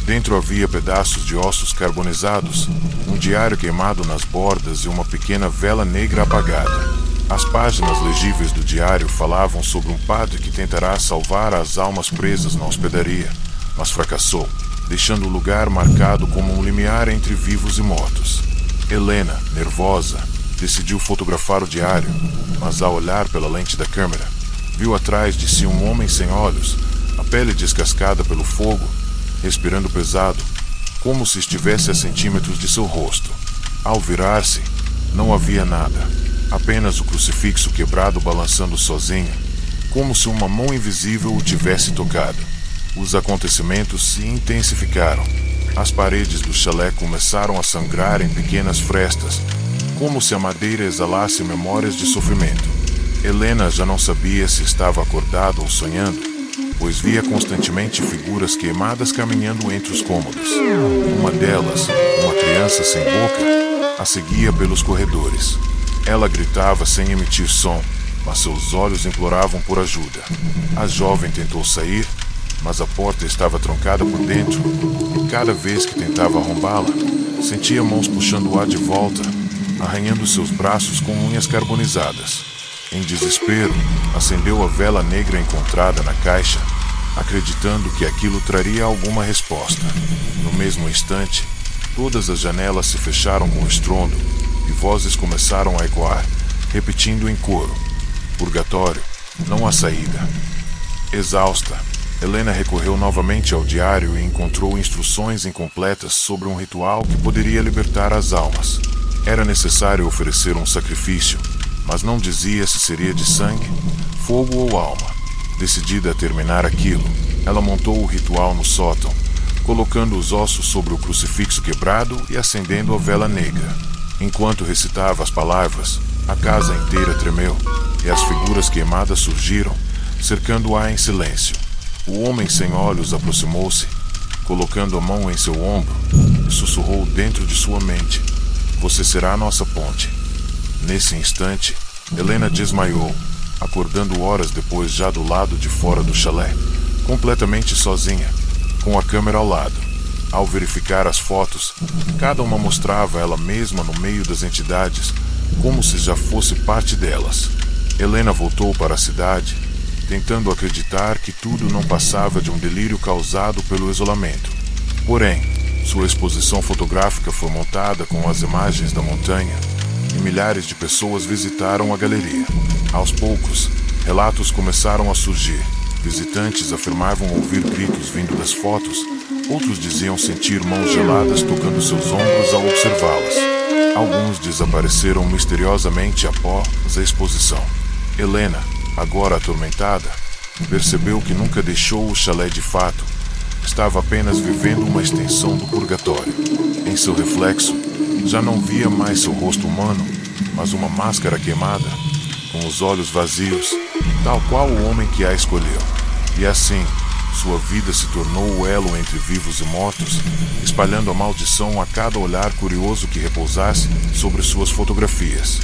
Dentro havia pedaços de ossos carbonizados, um diário queimado nas bordas e uma pequena vela negra apagada. As páginas legíveis do diário falavam sobre um padre que tentará salvar as almas presas na hospedaria, mas fracassou, deixando o lugar marcado como um limiar entre vivos e mortos. Helena, nervosa, decidiu fotografar o diário, mas ao olhar pela lente da câmera, viu atrás de si um homem sem olhos, a pele descascada pelo fogo, respirando pesado, como se estivesse a centímetros de seu rosto. Ao virar-se, não havia nada, apenas o crucifixo quebrado balançando sozinho, como se uma mão invisível o tivesse tocado. Os acontecimentos se intensificaram. As paredes do chalé começaram a sangrar em pequenas frestas, como se a madeira exalasse memórias de sofrimento. Helena já não sabia se estava acordada ou sonhando, pois via constantemente figuras queimadas caminhando entre os cômodos. Uma delas, uma criança sem boca, a seguia pelos corredores. Ela gritava sem emitir som, mas seus olhos imploravam por ajuda. A jovem tentou sair, mas a porta estava trancada por dentro, e cada vez que tentava arrombá-la, sentia mãos puxando-a de volta, arranhando seus braços com unhas carbonizadas. Em desespero, acendeu a vela negra encontrada na caixa, acreditando que aquilo traria alguma resposta. No mesmo instante, todas as janelas se fecharam com estrondo, e vozes começaram a ecoar, repetindo em coro: "Purgatório, não há saída." Exausta, Helena recorreu novamente ao diário e encontrou instruções incompletas sobre um ritual que poderia libertar as almas. Era necessário oferecer um sacrifício, mas não dizia se seria de sangue, fogo ou alma. Decidida a terminar aquilo, ela montou o ritual no sótão, colocando os ossos sobre o crucifixo quebrado e acendendo a vela negra. Enquanto recitava as palavras, a casa inteira tremeu e as figuras queimadas surgiram, cercando-a em silêncio. O homem sem olhos aproximou-se, colocando a mão em seu ombro, e sussurrou dentro de sua mente: "Você será a nossa ponte." Nesse instante, Helena desmaiou, acordando horas depois já do lado de fora do chalé, completamente sozinha, com a câmera ao lado. Ao verificar as fotos, cada uma mostrava ela mesma no meio das entidades, como se já fosse parte delas. Helena voltou para a cidade, tentando acreditar que tudo não passava de um delírio causado pelo isolamento. Porém, sua exposição fotográfica foi montada com as imagens da montanha, e milhares de pessoas visitaram a galeria. Aos poucos, relatos começaram a surgir. Visitantes afirmavam ouvir gritos vindo das fotos, outros diziam sentir mãos geladas tocando seus ombros ao observá-las. Alguns desapareceram misteriosamente após a exposição. Helena, agora atormentada, percebeu que nunca deixou o chalé de fato, estava apenas vivendo uma extensão do purgatório. Em seu reflexo, já não via mais seu rosto humano, mas uma máscara queimada, com os olhos vazios, tal qual o homem que a escolheu. E assim, sua vida se tornou o elo entre vivos e mortos, espalhando a maldição a cada olhar curioso que repousasse sobre suas fotografias.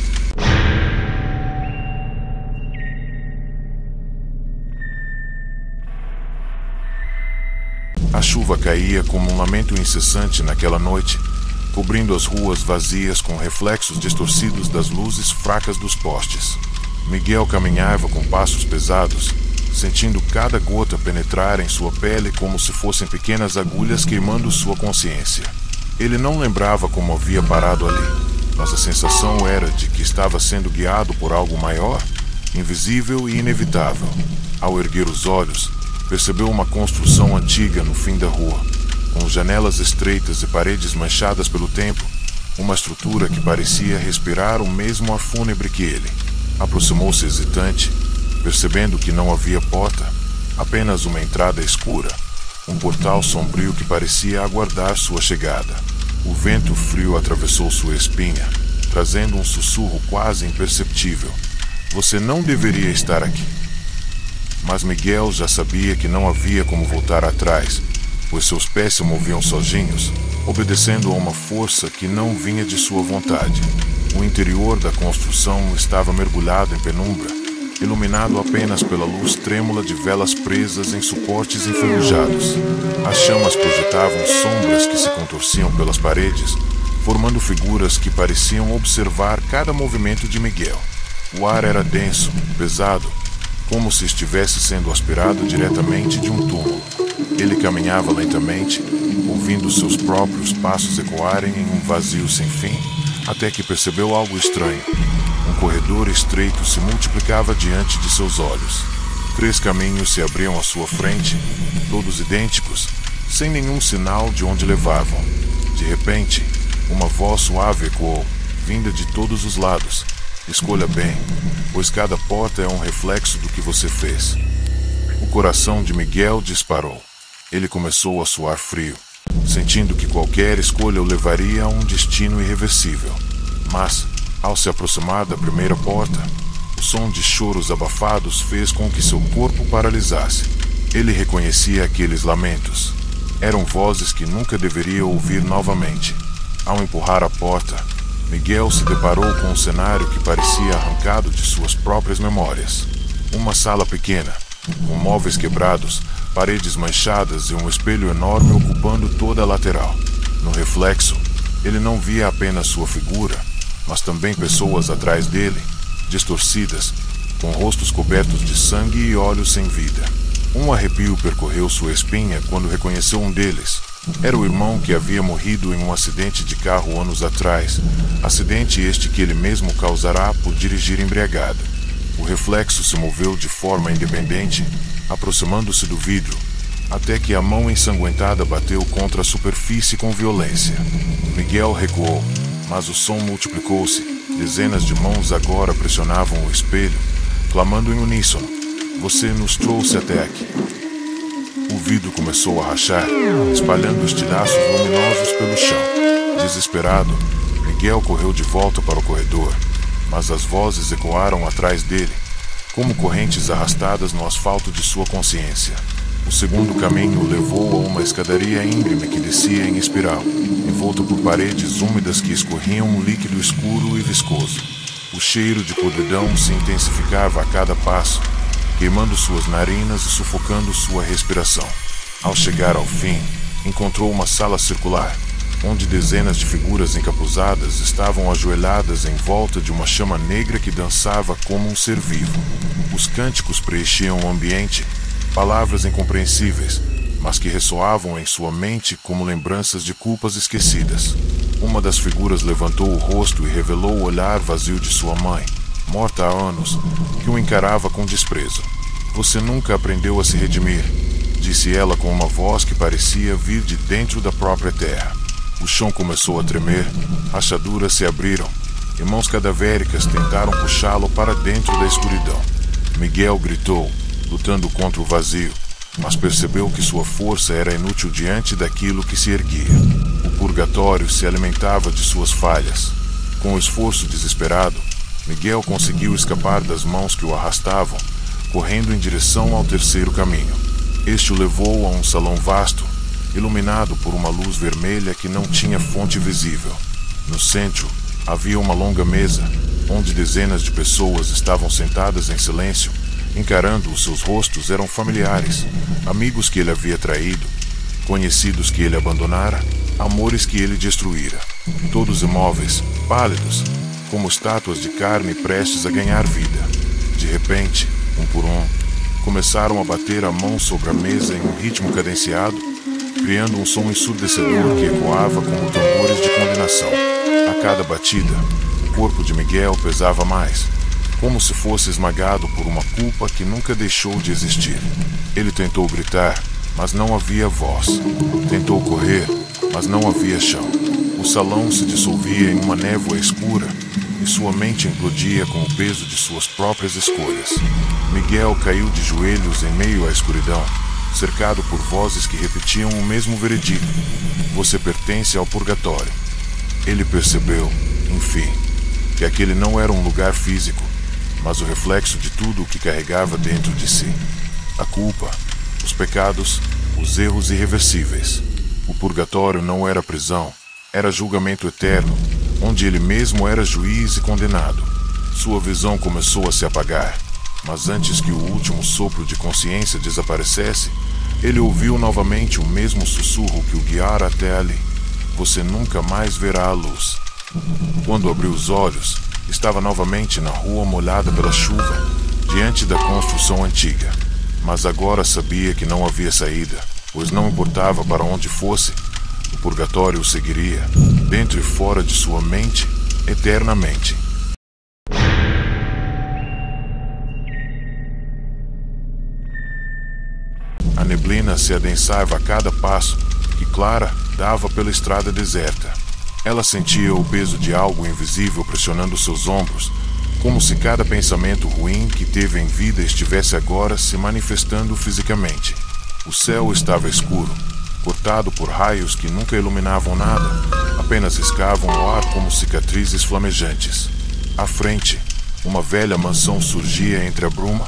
A chuva caía como um lamento incessante naquela noite, cobrindo as ruas vazias com reflexos distorcidos das luzes fracas dos postes. Miguel caminhava com passos pesados, sentindo cada gota penetrar em sua pele como se fossem pequenas agulhas queimando sua consciência. Ele não lembrava como havia parado ali, mas a sensação era de que estava sendo guiado por algo maior, invisível e inevitável. Ao erguer os olhos, percebeu uma construção antiga no fim da rua, com janelas estreitas e paredes manchadas pelo tempo, uma estrutura que parecia respirar o mesmo ar fúnebre que ele. Aproximou-se hesitante, percebendo que não havia porta, apenas uma entrada escura, um portal sombrio que parecia aguardar sua chegada. O vento frio atravessou sua espinha, trazendo um sussurro quase imperceptível. Você não deveria estar aqui. Mas Miguel já sabia que não havia como voltar atrás, pois seus pés se moviam sozinhos, obedecendo a uma força que não vinha de sua vontade. O interior da construção estava mergulhado em penumbra, iluminado apenas pela luz trêmula de velas presas em suportes enferrujados. As chamas projetavam sombras que se contorciam pelas paredes, formando figuras que pareciam observar cada movimento de Miguel. O ar era denso, pesado, como se estivesse sendo aspirado diretamente de um túmulo. Ele caminhava lentamente, ouvindo seus próprios passos ecoarem em um vazio sem fim, até que percebeu algo estranho. Um corredor estreito se multiplicava diante de seus olhos. 3 caminhos se abriam à sua frente, todos idênticos, sem nenhum sinal de onde levavam. De repente, uma voz suave ecoou, vinda de todos os lados. Escolha bem, pois cada porta é um reflexo do que você fez. O coração de Miguel disparou. Ele começou a suar frio, sentindo que qualquer escolha o levaria a um destino irreversível. Mas, ao se aproximar da primeira porta, o som de choros abafados fez com que seu corpo paralisasse. Ele reconhecia aqueles lamentos. Eram vozes que nunca deveria ouvir novamente. Ao empurrar a porta, Miguel se deparou com um cenário que parecia arrancado de suas próprias memórias. Uma sala pequena, com móveis quebrados, paredes manchadas e um espelho enorme ocupando toda a lateral. No reflexo, ele não via apenas sua figura, mas também pessoas atrás dele, distorcidas, com rostos cobertos de sangue e olhos sem vida. Um arrepio percorreu sua espinha quando reconheceu um deles. Era o irmão que havia morrido em um acidente de carro anos atrás, acidente este que ele mesmo causará por dirigir embriagado. O reflexo se moveu de forma independente, aproximando-se do vidro, até que a mão ensanguentada bateu contra a superfície com violência. Miguel recuou, mas o som multiplicou-se. Dezenas de mãos agora pressionavam o espelho, clamando em uníssono: "Você nos trouxe até aqui." O vidro começou a rachar, espalhando estilhaços luminosos pelo chão. Desesperado, Miguel correu de volta para o corredor, mas as vozes ecoaram atrás dele, como correntes arrastadas no asfalto de sua consciência. O segundo caminho o levou a uma escadaria íngreme que descia em espiral, envolta por paredes úmidas que escorriam um líquido escuro e viscoso. O cheiro de podridão se intensificava a cada passo, queimando suas narinas e sufocando sua respiração. Ao chegar ao fim, encontrou uma sala circular, onde dezenas de figuras encapuzadas estavam ajoelhadas em volta de uma chama negra que dançava como um ser vivo. Os cânticos preenchiam o ambiente, palavras incompreensíveis, mas que ressoavam em sua mente como lembranças de culpas esquecidas. Uma das figuras levantou o rosto e revelou o olhar vazio de sua mãe, morta há anos, que o encarava com desprezo. "Você nunca aprendeu a se redimir", disse ela com uma voz que parecia vir de dentro da própria terra. O chão começou a tremer, rachaduras se abriram, e mãos cadavéricas tentaram puxá-lo para dentro da escuridão. Miguel gritou, lutando contra o vazio, mas percebeu que sua força era inútil diante daquilo que se erguia. O purgatório se alimentava de suas falhas. Com esforço desesperado, Miguel conseguiu escapar das mãos que o arrastavam, correndo em direção ao terceiro caminho. Este o levou a um salão vasto, iluminado por uma luz vermelha que não tinha fonte visível. No centro, havia uma longa mesa, onde dezenas de pessoas estavam sentadas em silêncio, encarando os seus rostos. Eram familiares, amigos que ele havia traído, conhecidos que ele abandonara, amores que ele destruíra. Todos imóveis, pálidos, como estátuas de carne prestes a ganhar vida. De repente, um por um, começaram a bater a mão sobre a mesa em um ritmo cadenciado, criando um som ensurdecedor que ecoava como tambores de condenação. A cada batida, o corpo de Miguel pesava mais, como se fosse esmagado por uma culpa que nunca deixou de existir. Ele tentou gritar, mas não havia voz. Tentou correr, mas não havia chão. O salão se dissolvia em uma névoa escura e sua mente implodia com o peso de suas próprias escolhas. Miguel caiu de joelhos em meio à escuridão, cercado por vozes que repetiam o mesmo veredito: você pertence ao purgatório. Ele percebeu, enfim, que aquele não era um lugar físico, mas o reflexo de tudo o que carregava dentro de si. A culpa, os pecados, os erros irreversíveis. O purgatório não era prisão, era julgamento eterno, onde ele mesmo era juiz e condenado. Sua visão começou a se apagar, mas antes que o último sopro de consciência desaparecesse, ele ouviu novamente o mesmo sussurro que o guiara até ali: você nunca mais verá a luz. Quando abriu os olhos, estava novamente na rua molhada pela chuva, diante da construção antiga. Mas agora sabia que não havia saída, pois não importava para onde fosse, o purgatório o seguiria, dentro e fora de sua mente, eternamente. A neblina se adensava a cada passo que Clara dava pela estrada deserta. Ela sentia o peso de algo invisível pressionando seus ombros, como se cada pensamento ruim que teve em vida estivesse agora se manifestando fisicamente. O céu estava escuro, cortado por raios que nunca iluminavam nada, apenas riscavam o ar como cicatrizes flamejantes. À frente, uma velha mansão surgia entre a bruma,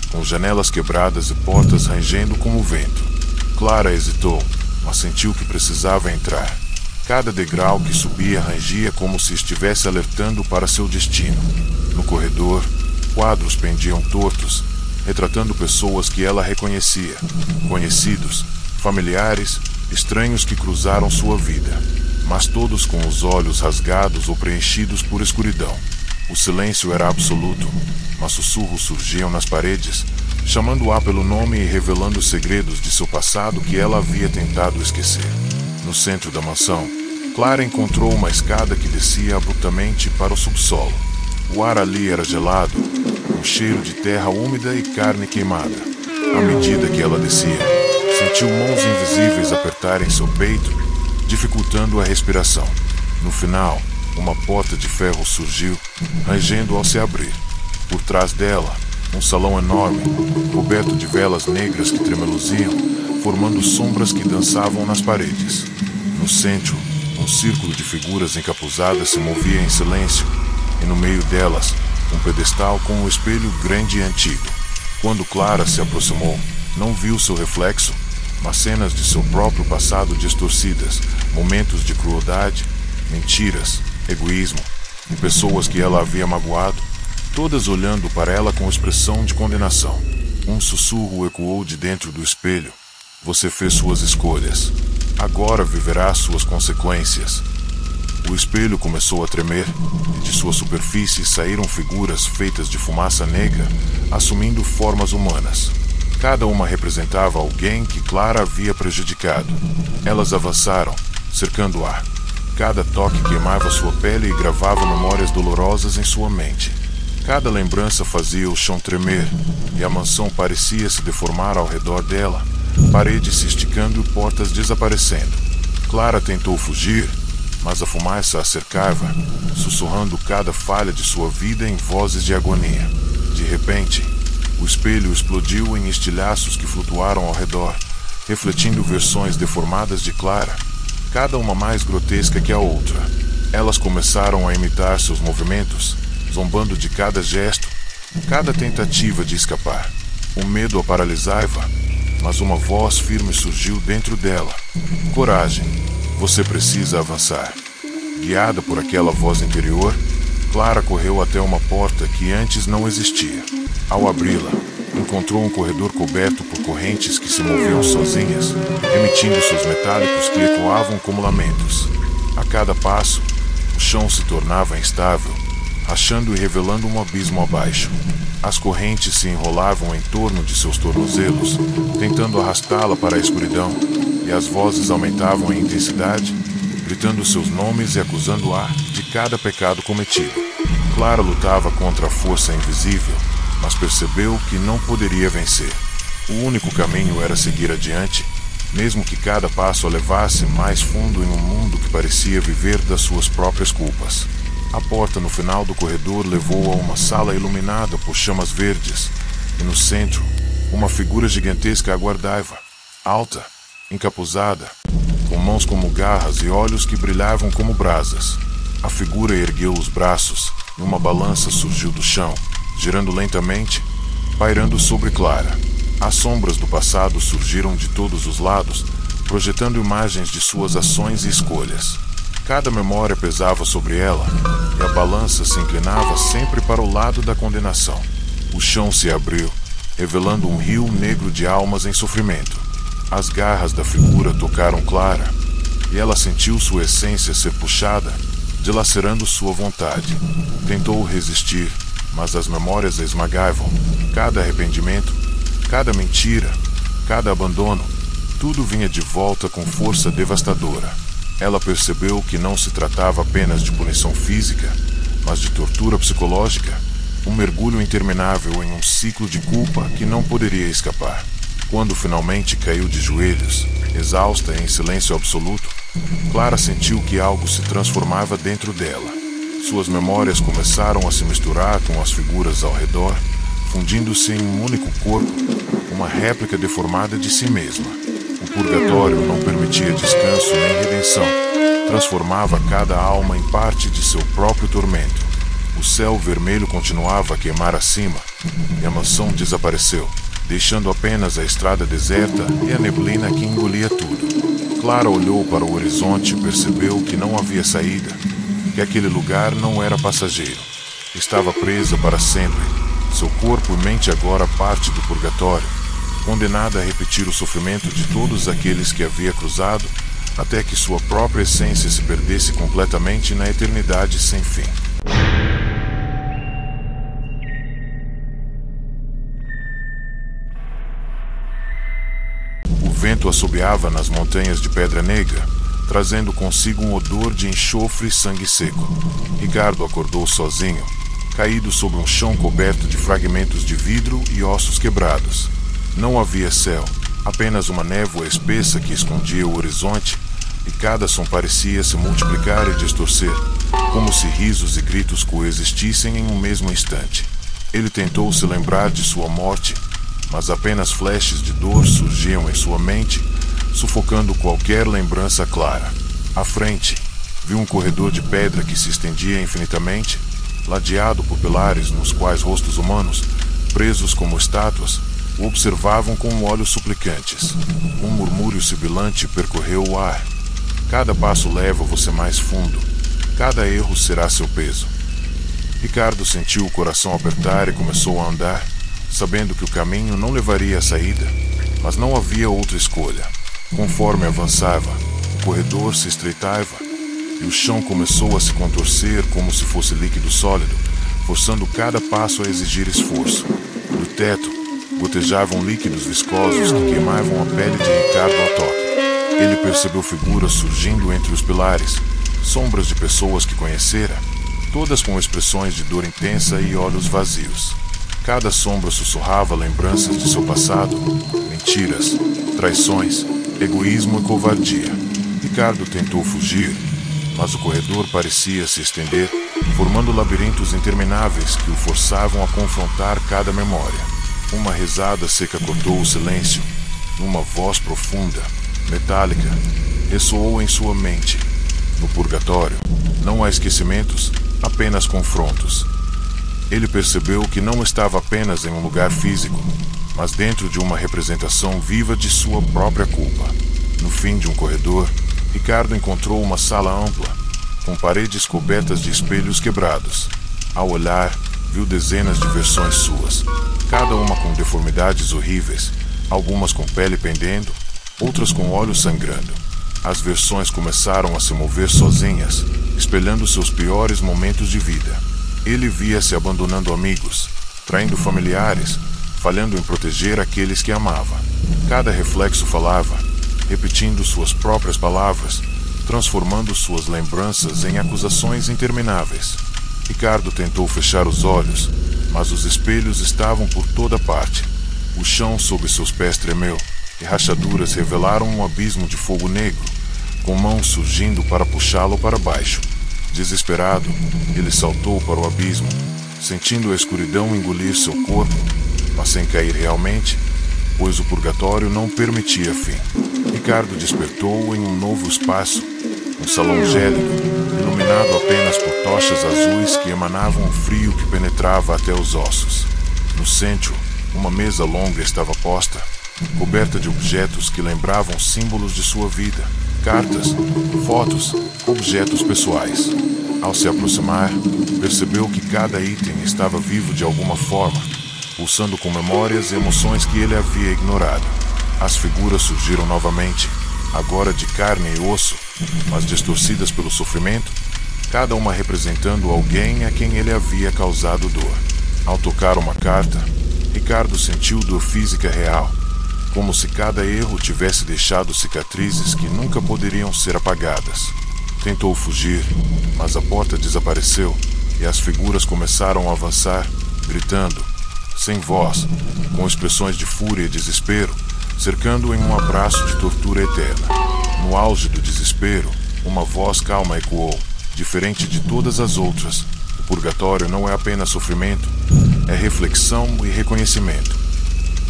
com janelas quebradas e portas rangendo como o vento. Clara hesitou, mas sentiu que precisava entrar. Cada degrau que subia rangia como se estivesse alertando para seu destino. No corredor, quadros pendiam tortos, retratando pessoas que ela reconhecia, conhecidos, familiares, estranhos que cruzaram sua vida, mas todos com os olhos rasgados ou preenchidos por escuridão. O silêncio era absoluto, mas sussurros surgiam nas paredes, chamando-a pelo nome e revelando os segredos de seu passado que ela havia tentado esquecer. No centro da mansão, Clara encontrou uma escada que descia abruptamente para o subsolo. O ar ali era gelado, com cheiro de terra úmida e carne queimada. À medida que ela descia, sentiu mãos invisíveis apertarem seu peito, dificultando a respiração. No final, uma porta de ferro surgiu, rangendo ao se abrir. Por trás dela, um salão enorme, coberto de velas negras que tremeluziam, formando sombras que dançavam nas paredes. No centro, um círculo de figuras encapuzadas se movia em silêncio, e no meio delas, um pedestal com um espelho grande e antigo. Quando Clara se aproximou, não viu seu reflexo, mas cenas de seu próprio passado distorcidas, momentos de crueldade, mentiras, egoísmo, e pessoas que ela havia magoado, todas olhando para ela com expressão de condenação. Um sussurro ecoou de dentro do espelho: você fez suas escolhas. Agora viverá suas consequências. O espelho começou a tremer, e de sua superfície saíram figuras feitas de fumaça negra, assumindo formas humanas. Cada uma representava alguém que Clara havia prejudicado. Elas avançaram, cercando-a. Cada toque queimava sua pele e gravava memórias dolorosas em sua mente. Cada lembrança fazia o chão tremer, e a mansão parecia se deformar ao redor dela, paredes se esticando e portas desaparecendo. Clara tentou fugir, mas a fumaça a cercava, sussurrando cada falha de sua vida em vozes de agonia. De repente, O espelho explodiu em estilhaços que flutuaram ao redor, refletindo versões deformadas de Clara, cada uma mais grotesca que a outra. Elas começaram a imitar seus movimentos, zombando de cada gesto, cada tentativa de escapar. O medo a paralisava, mas uma voz firme surgiu dentro dela. Coragem, você precisa avançar. Guiada por aquela voz interior, Clara correu até uma porta que antes não existia. Ao abri-la, encontrou um corredor coberto por correntes que se moviam sozinhas, emitindo sons metálicos que ecoavam como lamentos. A cada passo, o chão se tornava instável, rachando e revelando um abismo abaixo. As correntes se enrolavam em torno de seus tornozelos, tentando arrastá-la para a escuridão, e as vozes aumentavam em intensidade, gritando seus nomes e acusando-a de cada pecado cometido. Clara lutava contra a força invisível, mas percebeu que não poderia vencer. O único caminho era seguir adiante, mesmo que cada passo a levasse mais fundo em um mundo que parecia viver das suas próprias culpas. A porta no final do corredor levou a uma sala iluminada por chamas verdes, e no centro, uma figura gigantesca aguardava, alta, encapuzada, com mãos como garras e olhos que brilhavam como brasas. A figura ergueu os braços, e uma balança surgiu do chão, girando lentamente, pairando sobre Clara. As sombras do passado surgiram de todos os lados, projetando imagens de suas ações e escolhas. Cada memória pesava sobre ela, e a balança se inclinava sempre para o lado da condenação. O chão se abriu, revelando um rio negro de almas em sofrimento. As garras da figura tocaram Clara, e ela sentiu sua essência ser puxada, dilacerando sua vontade. Tentou resistir, mas as memórias a esmagavam. Cada arrependimento, cada mentira, cada abandono, tudo vinha de volta com força devastadora. Ela percebeu que não se tratava apenas de punição física, mas de tortura psicológica, um mergulho interminável em um ciclo de culpa que não poderia escapar. Quando finalmente caiu de joelhos, exausta e em silêncio absoluto, Clara sentiu que algo se transformava dentro dela. Suas memórias começaram a se misturar com as figuras ao redor, fundindo-se em um único corpo, uma réplica deformada de si mesma. O purgatório não permitia descanso nem redenção, transformava cada alma em parte de seu próprio tormento. O céu vermelho continuava a queimar acima, e a mansão desapareceu, deixando apenas a estrada deserta e a neblina que engolia tudo. Clara olhou para o horizonte e percebeu que não havia saída, que aquele lugar não era passageiro. Estava presa para sempre, seu corpo e mente agora parte do purgatório, condenada a repetir o sofrimento de todos aqueles que havia cruzado, até que sua própria essência se perdesse completamente na eternidade sem fim. O vento assobiava nas montanhas de Pedra Negra, trazendo consigo um odor de enxofre e sangue seco. Ricardo acordou sozinho, caído sobre um chão coberto de fragmentos de vidro e ossos quebrados. Não havia céu, apenas uma névoa espessa que escondia o horizonte, e cada som parecia se multiplicar e distorcer, como se risos e gritos coexistissem em um mesmo instante. Ele tentou se lembrar de sua morte, mas apenas flashes de dor surgiam em sua mente, sufocando qualquer lembrança clara. À frente, viu um corredor de pedra que se estendia infinitamente, ladeado por pilares nos quais rostos humanos, presos como estátuas, o observavam com olhos suplicantes. Um murmúrio sibilante percorreu o ar. Cada passo leva você mais fundo. Cada erro será seu peso. Ricardo sentiu o coração apertar e começou a andar, sabendo que o caminho não levaria à saída, mas não havia outra escolha. Conforme avançava, o corredor se estreitava e o chão começou a se contorcer como se fosse líquido sólido, forçando cada passo a exigir esforço. Do teto, gotejavam líquidos viscosos que queimavam a pele de Ricardo ao toque. Ele percebeu figuras surgindo entre os pilares, sombras de pessoas que conhecera, todas com expressões de dor intensa e olhos vazios. Cada sombra sussurrava lembranças de seu passado, mentiras, traições, egoísmo e covardia. Ricardo tentou fugir, mas o corredor parecia se estender, formando labirintos intermináveis que o forçavam a confrontar cada memória. Uma risada seca cortou o silêncio. Uma voz profunda, metálica, ressoou em sua mente. No purgatório, não há esquecimentos, apenas confrontos. Ele percebeu que não estava apenas em um lugar físico, mas dentro de uma representação viva de sua própria culpa. No fim de um corredor, Ricardo encontrou uma sala ampla, com paredes cobertas de espelhos quebrados. Ao olhar, viu dezenas de versões suas, cada uma com deformidades horríveis, algumas com pele pendendo, outras com olhos sangrando. As versões começaram a se mover sozinhas, espelhando seus piores momentos de vida. Ele via-se abandonando amigos, traindo familiares, falhando em proteger aqueles que amava. Cada reflexo falava, repetindo suas próprias palavras, transformando suas lembranças em acusações intermináveis. Ricardo tentou fechar os olhos, mas os espelhos estavam por toda parte. O chão sob seus pés tremeu, e rachaduras revelaram um abismo de fogo negro, com mãos surgindo para puxá-lo para baixo. Desesperado, ele saltou para o abismo, sentindo a escuridão engolir seu corpo, mas sem cair realmente, pois o purgatório não permitia fim. Ricardo despertou em um novo espaço, um salão gélido, iluminado apenas por tochas azuis que emanavam um frio que penetrava até os ossos. No centro, uma mesa longa estava posta, coberta de objetos que lembravam símbolos de sua vida, cartas, fotos, objetos pessoais. Ao se aproximar, percebeu que cada item estava vivo de alguma forma, pulsando com memórias e emoções que ele havia ignorado. As figuras surgiram novamente, agora de carne e osso, mas distorcidas pelo sofrimento, cada uma representando alguém a quem ele havia causado dor. Ao tocar uma carta, Ricardo sentiu dor física real, como se cada erro tivesse deixado cicatrizes que nunca poderiam ser apagadas. Tentou fugir, mas a porta desapareceu e as figuras começaram a avançar, gritando, sem voz, com expressões de fúria e desespero, cercando-o em um abraço de tortura eterna. No auge do desespero, uma voz calma ecoou, diferente de todas as outras. O purgatório não é apenas sofrimento, é reflexão e reconhecimento.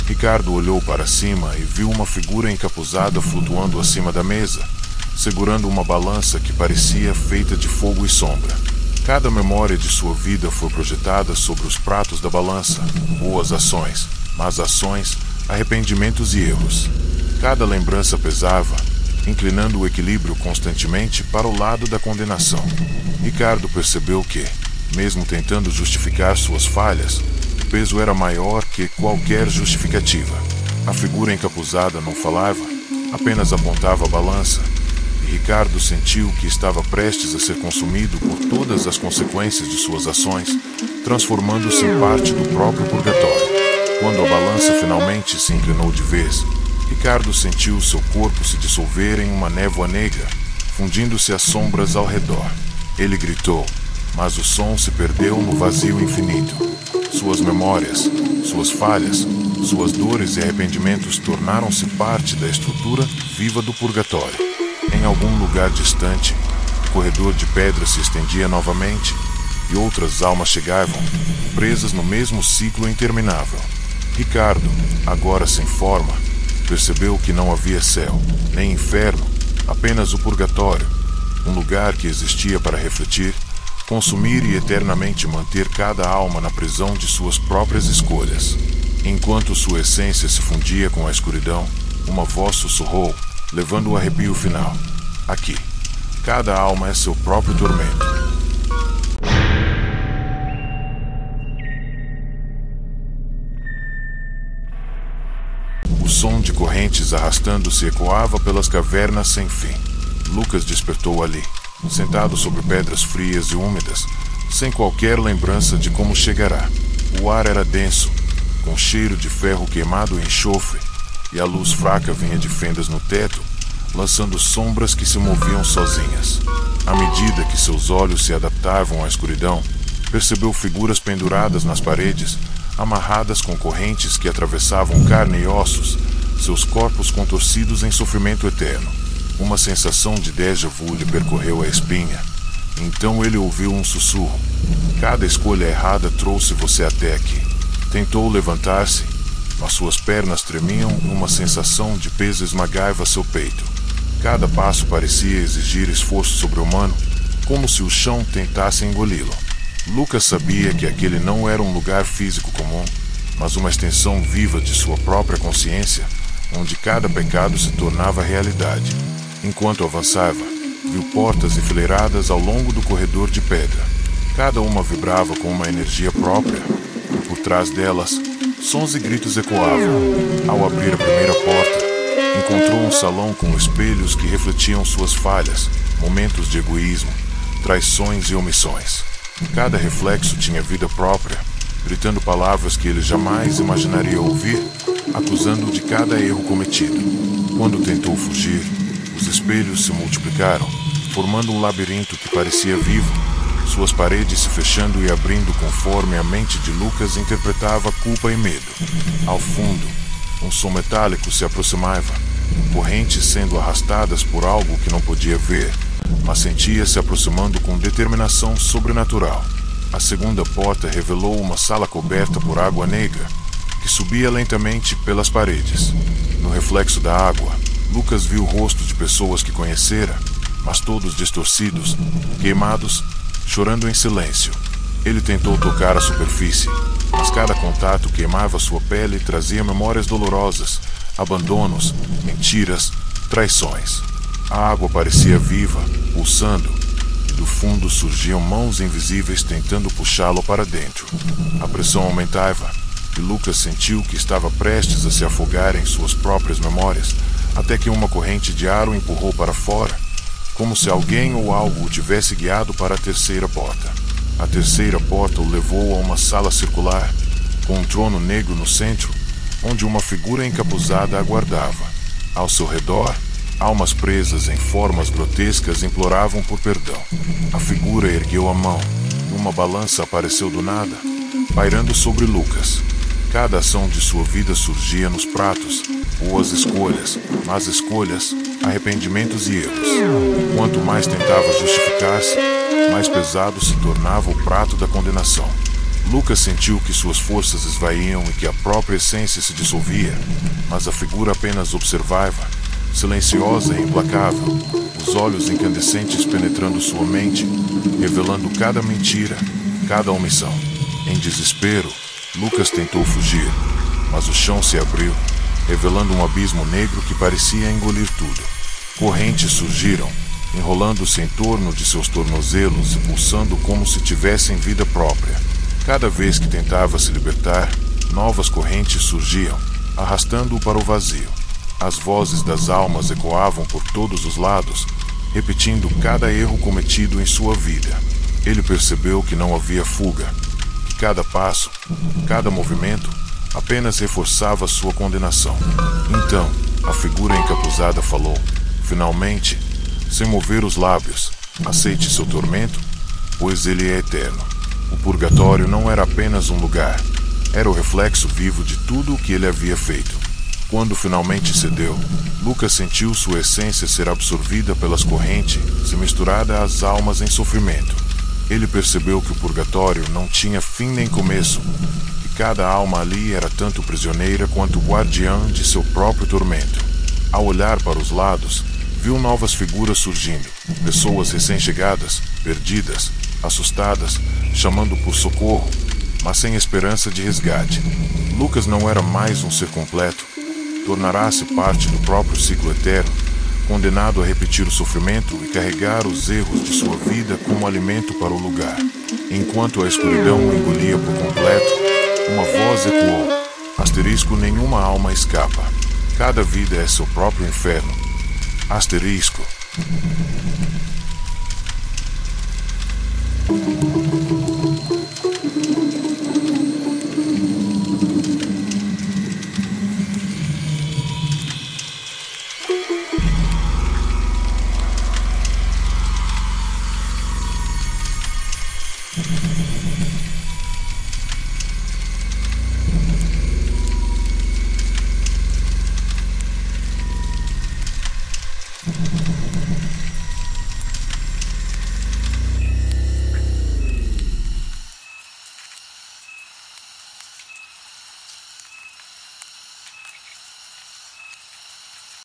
Ricardo olhou para cima e viu uma figura encapuzada flutuando acima da mesa, segurando uma balança que parecia feita de fogo e sombra. Cada memória de sua vida foi projetada sobre os pratos da balança, boas ações, más ações, arrependimentos e erros. Cada lembrança pesava, inclinando o equilíbrio constantemente para o lado da condenação. Ricardo percebeu que, mesmo tentando justificar suas falhas, o peso era maior que qualquer justificativa. A figura encapuzada não falava, apenas apontava a balança, e Ricardo sentiu que estava prestes a ser consumido por todas as consequências de suas ações, transformando-se em parte do próprio purgatório. Quando a balança finalmente se inclinou de vez, Ricardo sentiu seu corpo se dissolver em uma névoa negra, fundindo-se às sombras ao redor. Ele gritou, mas o som se perdeu no vazio infinito. Suas memórias, suas falhas, suas dores e arrependimentos tornaram-se parte da estrutura viva do purgatório. Em algum lugar distante, o corredor de pedra se estendia novamente, e outras almas chegavam, presas no mesmo ciclo interminável. Ricardo, agora sem forma, percebeu que não havia céu, nem inferno, apenas o purgatório, um lugar que existia para refletir, consumir e eternamente manter cada alma na prisão de suas próprias escolhas. Enquanto sua essência se fundia com a escuridão, uma voz sussurrou, levando o arrepio final. Aqui, cada alma é seu próprio tormento. O som de correntes arrastando-se ecoava pelas cavernas sem fim. Lucas despertou ali, sentado sobre pedras frias e úmidas, sem qualquer lembrança de como chegará. O ar era denso, com cheiro de ferro queimado e enxofre, e a luz fraca vinha de fendas no teto, lançando sombras que se moviam sozinhas. À medida que seus olhos se adaptavam à escuridão, percebeu figuras penduradas nas paredes, amarradas com correntes que atravessavam carne e ossos, seus corpos contorcidos em sofrimento eterno. Uma sensação de déjà vu lhe percorreu a espinha. Então ele ouviu um sussurro. Cada escolha errada trouxe você até aqui. Tentou levantar-se, mas suas pernas tremiam e uma sensação de peso esmagava seu peito. Cada passo parecia exigir esforço sobre-humano, como se o chão tentasse engoli-lo. Lucas sabia que aquele não era um lugar físico comum, mas uma extensão viva de sua própria consciência, onde cada pecado se tornava realidade. Enquanto avançava, viu portas enfileiradas ao longo do corredor de pedra. Cada uma vibrava com uma energia própria, e por trás delas, sons e gritos ecoavam. Ao abrir a primeira porta, encontrou um salão com espelhos que refletiam suas falhas, momentos de egoísmo, traições e omissões. Cada reflexo tinha vida própria, gritando palavras que ele jamais imaginaria ouvir, acusando-o de cada erro cometido. Quando tentou fugir, os espelhos se multiplicaram, formando um labirinto que parecia vivo, suas paredes se fechando e abrindo conforme a mente de Lucas interpretava culpa e medo. Ao fundo, um som metálico se aproximava, correntes sendo arrastadas por algo que não podia ver, mas sentia se aproximando com determinação sobrenatural. A segunda porta revelou uma sala coberta por água negra, que subia lentamente pelas paredes. No reflexo da água, Lucas viu o rosto de pessoas que conhecera, mas todos distorcidos, queimados, chorando em silêncio. Ele tentou tocar a superfície, mas cada contato queimava sua pele e trazia memórias dolorosas, abandonos, mentiras, traições. A água parecia viva, pulsando, e do fundo surgiam mãos invisíveis tentando puxá-lo para dentro. A pressão aumentava, e Lucas sentiu que estava prestes a se afogar em suas próprias memórias, até que uma corrente de ar o empurrou para fora, como se alguém ou algo o tivesse guiado para a terceira porta. A terceira porta o levou a uma sala circular, com um trono negro no centro, onde uma figura encapuzada aguardava. Ao seu redor, almas presas em formas grotescas imploravam por perdão. A figura ergueu a mão, e uma balança apareceu do nada, pairando sobre Lucas. Cada ação de sua vida surgia nos pratos, boas escolhas, más escolhas, arrependimentos e erros. Quanto mais tentava justificar-se, mais pesado se tornava o prato da condenação. Lucas sentiu que suas forças esvaíam e que a própria essência se dissolvia, mas a figura apenas observava, silenciosa e implacável, os olhos incandescentes penetrando sua mente, revelando cada mentira, cada omissão. Em desespero, Lucas tentou fugir, mas o chão se abriu, revelando um abismo negro que parecia engolir tudo. Correntes surgiram, enrolando-se em torno de seus tornozelos e pulsando como se tivessem vida própria. Cada vez que tentava se libertar, novas correntes surgiam, arrastando-o para o vazio. As vozes das almas ecoavam por todos os lados, repetindo cada erro cometido em sua vida. Ele percebeu que não havia fuga, que cada passo, cada movimento, apenas reforçava sua condenação. Então, a figura encapuzada falou, finalmente, sem mover os lábios: aceite seu tormento, pois ele é eterno. O purgatório não era apenas um lugar, era o reflexo vivo de tudo o que ele havia feito. Quando finalmente cedeu, Lucas sentiu sua essência ser absorvida pelas correntes e misturada às almas em sofrimento. Ele percebeu que o purgatório não tinha fim nem começo, e cada alma ali era tanto prisioneira quanto guardiã de seu próprio tormento. Ao olhar para os lados, viu novas figuras surgindo, pessoas recém-chegadas, perdidas, assustadas, chamando por socorro, mas sem esperança de resgate. Lucas não era mais um ser completo, tornará-se parte do próprio ciclo eterno, condenado a repetir o sofrimento e carregar os erros de sua vida como alimento para o lugar. Enquanto a escuridão o engolia por completo, uma voz ecoou: nenhuma alma escapa. Cada vida é seu próprio inferno. Asterisco.